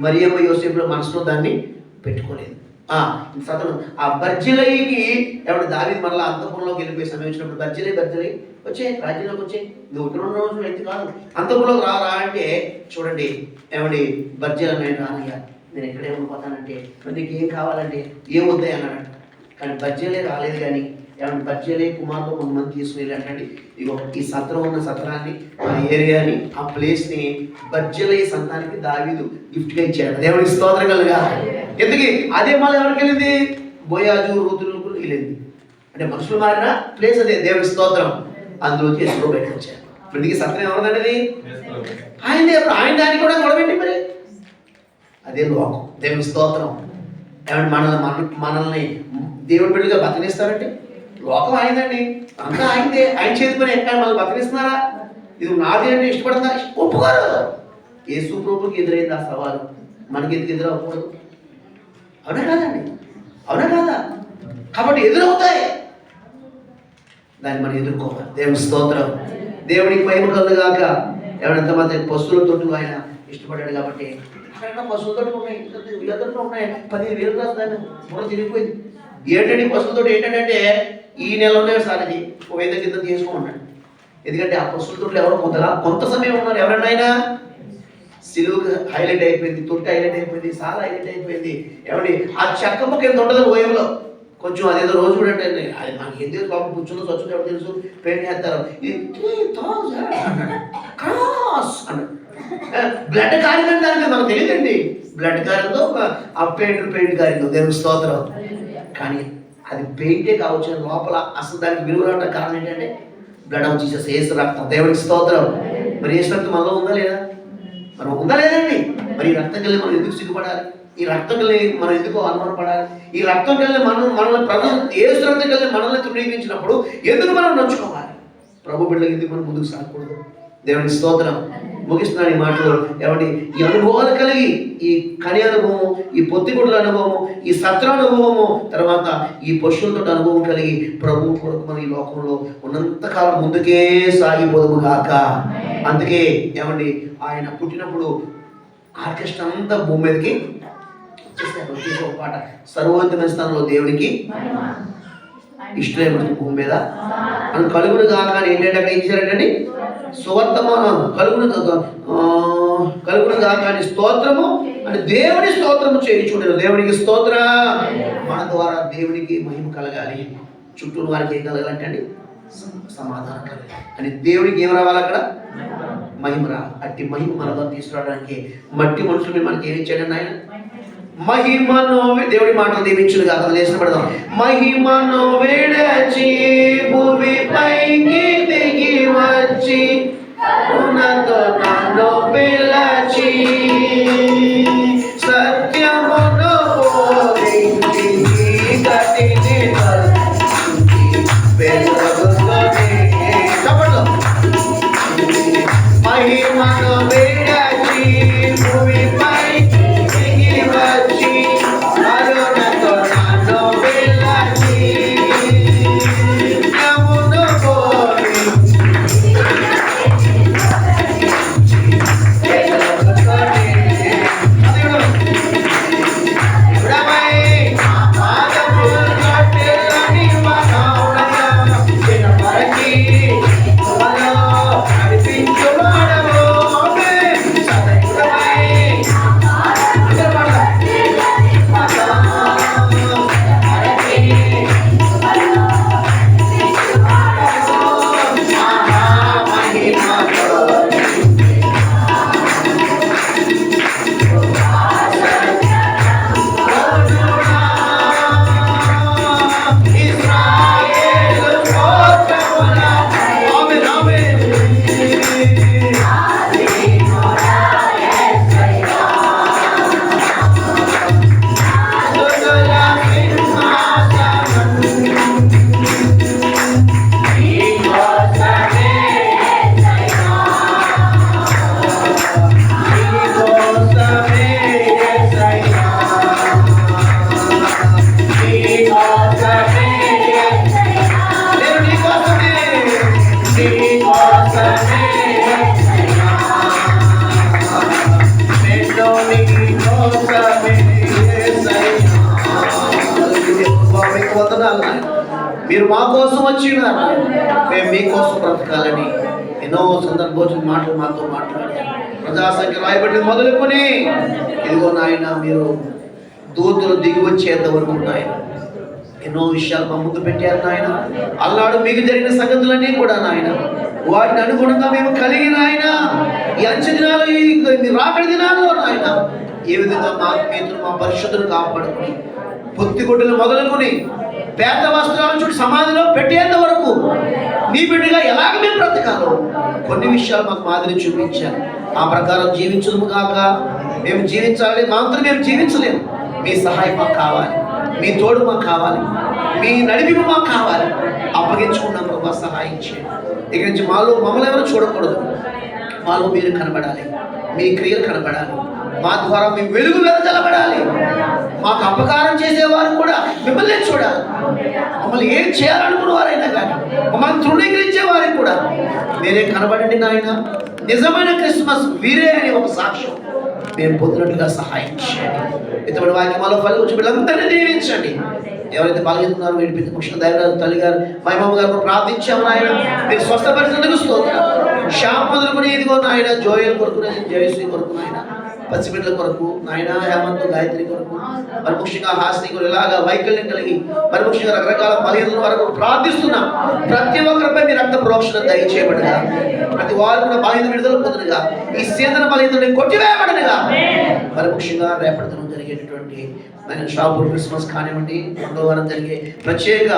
మరియమ్మ యోసేపుల మనసులో దాన్ని పెట్టుకోలేదు. సత్రం ఆ బర్జిలైకి ఎవరు దావీదు మరలా అంతఃపురంలోకి వెళ్ళిపోయి సమయం వచ్చినప్పుడు బర్జిలై వచ్చే రాజ్యంలోకి వచ్చే, నువ్వు ఇక్కడ ఉన్న రోజులు అయితే కాదు, అంతఃపురంలోకి రా అంటే చూడండి ఏమండి బర్జిల నేను రానయ్యా, నేను ఎక్కడే ఉండిపోతానంటే నీకు ఏం కావాలంటే ఏం వద్దాయి అన్నాడు. కానీ బర్జిలే రాలేదు. కానీ ఏమంటే బర్జిలే కుమార్లో కొంతమంది తీసుకుని అంటే ఇగో ఈ సత్రం ఉన్న సత్రాన్ని, ఆ ఏరియాని, ఆ ప్లేస్ని బర్జిలే సంతానికి దావీదు గిఫ్ట్గా ఇచ్చాడు. దేవునికి స్తోత్రం కలుగా. ఎందుకు అదే మళ్ళీ ఎవరికి వెళ్ళింది? బోయాజు రూతులకు వెళ్ళింది. అంటే మనుషులు మారిన ప్లేస్ అదే. దేవునికి స్తోత్రం. అందులో చేసులో బయటకు వచ్చారు. ఇప్పటికి సత్రం ఎవరిదండి? ఆయనే. ఆయన దానికి కూడా గొడవేంటి మరి? అదే లోకం. దేవునికి స్తోత్రం. ఏమంటే మనల్ని దేవుడి బిడ్డగా బతికిస్తారంటే లోకం ఆయనండి, అంతా ఆయనదే, ఆయన చేతుకొని ఎక్కడ మళ్ళీ బతికిస్తున్నారా? ఇది నాది అంటే ఇష్టపడుతున్నా? ఒప్పుకోరు. యేసు ప్రభుకి ఎదురైంది ఆ సవాలు, మనకి ఎందుకు ఎదురవ్వకూడదు? అవునా కాదండి? అవునా కాదా? కాబట్టి ఎదురవుతాయి, దాన్ని మనం ఎదుర్కోవాలి. దేవుని స్తోత్రం. దేవునికి మహిమ కలుగుగాక. ఎవరంతమంది పశువుల తొట్టు ఆయన ఇష్టపడ్డాడు కాబట్టి అక్కడ పశువుల తోటి ఉన్నాయి, వీళ్ళతో ఉన్నాయి. 10,000 రాస్తాను మనం తిరిగిపోయింది. ఏంటంటే పశువుల తోటి ఏంటంటే ఈ నెలలోనే సార్ ఇది 1000 కింద తీసుకోమన్నాడు. ఎందుకంటే ఆ పశువుల తోటలు ఎవరో కొంత సమయం ఉన్నారు. ఎవరన్నా అయినా సిలువు హైలైట్ అయిపోయింది, తొట్టి హైలైట్ అయిపోయింది, చాలా హైలైట్ అయిపోయింది. ఏమండి ఆ చెక్క ముక్క ఎంత ఉండదు ఓయంలో కొంచెం అదేదో రోజు చూడండి, అది మనకి ఎందుకు బాబు కూర్చున్న స్వచ్ఛత ఎవరు తెలుసు, పెయింట్ వేస్తారు. బ్లడ్ కారిందంటే దానికి మనకు తెలియదండి. బ్లడ్ కారిందో ఆ పెయింట్ కారిందో, దేవుని స్తోత్రం. కానీ అది పెయింటే కావచ్చు, లోపల అసలు దానికి విలువ రావడానికి కారణం ఏంటంటే బ్లడ్ ఆఫ్ జీసస్, యేసు రక్తం. దేవునికి స్తోత్రం. మరి యేసు రక్తం మనలో ఉందా లేదా? మనం ఉందా లేదండి? మరి ఈ రక్తం కలిగి మనం ఎందుకు సిగ్గుపడాలి? ఈ రక్తం కలిగి మనం ఎందుకు అనుమానపడాలి? ఈ రక్తం కలిగి మనల్ని ప్రజలు యేసు రక్తం కలిగి మనల్ని తృణీకరించినప్పుడు ఎందుకు మనం నడుచుకోవాలి? ప్రభు బిడ్డలకు ఎందుకు మనం ముందుకు సాగకూడదు? దేవునికి స్తోత్రం. ముగిస్తున్నాను ఈ మాటలు. ఏమండి ఈ అనుభవాలు కలిగి, ఈ కని అనుభవము, ఈ పొత్తిగుడ్ల అనుభవము, ఈ సత్ర అనుభవము, తర్వాత ఈ పశువులతో అనుభవం కలిగి ప్రభు కొరకు మన ఈ లోకంలో ఉన్నంతకాలం ముందుకే సాగిపోదుము గాక. అందుకే ఏమండి ఆయన పుట్టినప్పుడు ఆర్కెస్ట్రా అంతా భూమి మీదకి వచ్చేసి ఒక పాట, సర్వోన్నతమైన స్థానంలో దేవునికి ఇష్టమైన భూమి మీద అని కలుగును గాక అని ఏంటంటే అక్కడ ఏం చేశారంటండి? సువర్తమానం కలుగును గాక అని స్తోత్రము అని దేవుని స్తోత్రము చేయించుంటారు. దేవునికి స్తోత్ర. మన ద్వారా దేవునికి మహిమ కలగాలి, చుట్టూ వారికి ఏం కలగాలంటే అండి సమాధానం కలగాలి. అని దేవునికి ఏం రావాలి? అక్కడ మహిమ రావాలి. అట్టి మహిమ మనతో తీసుకురావడానికి మట్టి మనుషులు మనకి ఏమి ఇచ్చాడండి ఆయన? మహిమను. దేవుడి మాటలు దీవించును కాక. లేచిన పడదాం. మహిమను విడచి భూమి పైకి దిగి వచ్చి ఉన్నతో నన్ను పిలచి సత్యమును బోధించి చీకటిని వెలుగుతోనే. చెప్పండి. మహిమను విడచి భూమి పైకి దిగి వచ్చి అరుణతో నన్ను పిలచి మా కోసం వచ్చినారు, మేము మీకోసం బ్రతకాలని ఎన్నో సందర్భోచన మాటలు మాతో మాట్లాడారు. ప్రజాసంఖ్య రాయబడి మొదలుకొని ఇదిగో నాయన మీరు దూతలు దిగి వచ్చేంత వరకు నాయన ఎన్నో విషయాలు మా ముందు పెట్టారు నాయన. అల్లాడు మీకు జరిగిన సంగతులన్నీ కూడా నాయన వాటిని అనుగుణంగా మేము కలిగిన ఆయన ఈ అంచె దినాలు, ఈ రాకడి దినాల్లో నాయన ఏ విధంగా మా ఆత్మీయతను మా పరిశుద్ధులు కాపాడుకుని పొత్తిగుడ్డలు మొదలుకొని పేద వస్త్రాల చుట్టూ సమాధిలో పెట్టేంత వరకు నీ బిడ్డగా ఎలాగ మేము బ్రతకాలో కొన్ని విషయాలు మాకు మాదిరి చూపించారు. ఆ ప్రకారం జీవించము కాక మేము జీవించాలి, మాత్రం మేము జీవించలేము. మీ సహాయం మాకు కావాలి, మీ తోడు మాకు కావాలి, మీ నడిపింపు మాకు కావాలి. అప్పగించుకున్నాం ప్రభా, సహాయం చేయండి. ఇక నుంచి మాలో మమ్మల్ని ఎవరు చూడకూడదు, మాలో మీరు కనబడాలి, మీ క్రియలు కనబడాలి, మా ద్వారా మీ వెలుగు వెదజల్లబడాలి. మాకు అపకారం చేసేవారు కూడా మిమ్మల్ని చూడాలి. మమ్మల్ని ఏం చేయాలనుకున్న వారైనా కానీ మమ్మల్ని తృణీకరించే వారికి కూడా మీరే కనబడండి నాయన. నిజమైన క్రిస్మస్ వీరే అని ఒక సాక్ష్యం మేము పొందినట్టుగా సహాయం చేయండి. ఇతడి వాక్యమాలో ఫలించి వీళ్ళందరినీ దీవించండి. ఎవరైతే బలహీనున్నారో వీడి ముఖ్యంగా దైవరాజు తల్లి గారు మహిమమ్మ గారు ప్రార్థించాము నాయన, మీరు స్వస్థపరిచినందుకు స్తోత్రం. శ్యామ్ మొదలుకొని ఇదిగో నాయన జోయల్ కొరకు, జయశ్రీ కొరకు నాయన, పసిబిడ్డల కొరకు నాయన, హేమంత్ గాయత్రి కొరకు, మరి ముఖ్యంగా హాస్ని కొరకు, ఇలాగా వైకల్యం కలిగి మరి ముఖ్యంగా రకరకాల బలహీనల వరకు ప్రార్థిస్తున్నాం. ప్రతి ఒక్కరిపై మీ రక్త ప్రోక్షణ దయచేయబడగా, ప్రతి వారు కూడా బలహీన విడుదల పొందునుగా, ఈ సీతన బలహీనని కొట్టివేయబడనుగా. మరి ముఖ్యంగా రేపటి దినం జరిగేటటువంటి షాపూర్ క్రిస్మస్ కానివ్వండి, మంగళవారం జరిగే ప్రత్యేక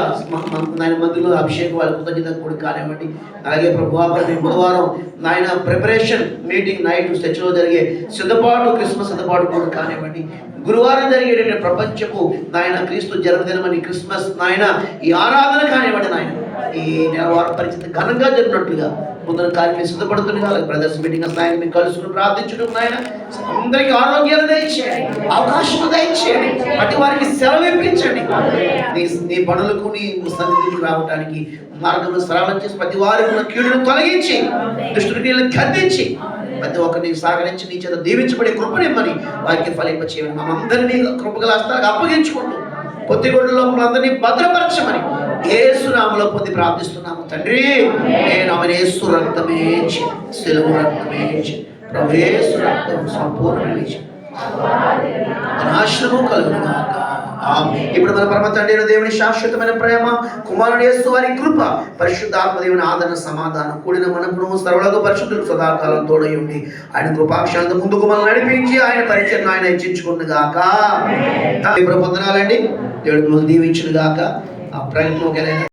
నాయన మందులు అభిషేకం వాళ్ళ కృతజ్ఞత కూడా కానివ్వండి, అలాగే ప్రభువారం బుధవారం నాయన ప్రిపరేషన్ మీటింగ్ నైట్ చర్చిలో జరిగే సిద్ధపాటు క్రిస్మస్ సిద్ధపాటు కూడా కానివ్వండి, గురువారం జరిగేటటువంటి ప్రపంచపు నాయన క్రీస్తు జన్మదినమని క్రిస్మస్ నాయన ఈ ఆరాధన కానివ్వండి నాయన ఈ నెలవార పరిస్థితి ఘనంగా జరిగినట్లుగా ముందు కార్యక్రమం సిద్ధపడుతుండగా అలాగే బ్రదర్స్ మీటింగ్ స్థాయిని మేము కలుసుకుని ప్రార్థించడం నాయన అందరికీ ఆరోగ్యాలు దయచేయండి, అవకాశం దయచేయండి, అటు వారికి సెలవు ఇప్పించండి. నీ పనులకు నీ సన్నిధికి రావడానికి మార్గంలో సరళం చేసి ప్రతి వారికి ఉన్న కీడును తొలగించి దుష్టుని ఖండించి ప్రతి ఒక్కరిని సహకరించి నీ చేత దీవించబడే కృపనిమ్మని వారికి ఫలింపచేయమని మనందరినీ కృపగల హస్తాలకు అప్పగించుకుంటూ పొత్తిగుడ్డలో మనందరినీ భద్రపరచమని యేసు నామములో పొంది ప్రార్థిస్తున్నాము తండ్రి. నేను యేసు రక్తమే సెలవు రక్తమే ప్రభు యేసు రక్తం సంపూర్ణమించి నాశనము కలుగునుగాక. ఇప్పుడు మన పరమ తండ్రి దేవుని శాశ్వతమైన ప్రేమ, కుమారుడు యేసు వారి కృప, పరిశుద్ధాత్మ దేవుని ఆదరణ సమాధానం కూడిన మనకును సర్వలోక పరిశుద్ధులకు సదాకాలం తోడై ఉండి ఆయన కృపాక్షాలతో ముందుకు మనల్ని నడిపించి ఆయన పరిచయం ఆయన హెచ్చించుకుంటుగాక. ఇప్పుడు పొందనాలండి. దేవుడు మిమ్మల్ని దీవించునుగాక. ఆ ప్రయత్నం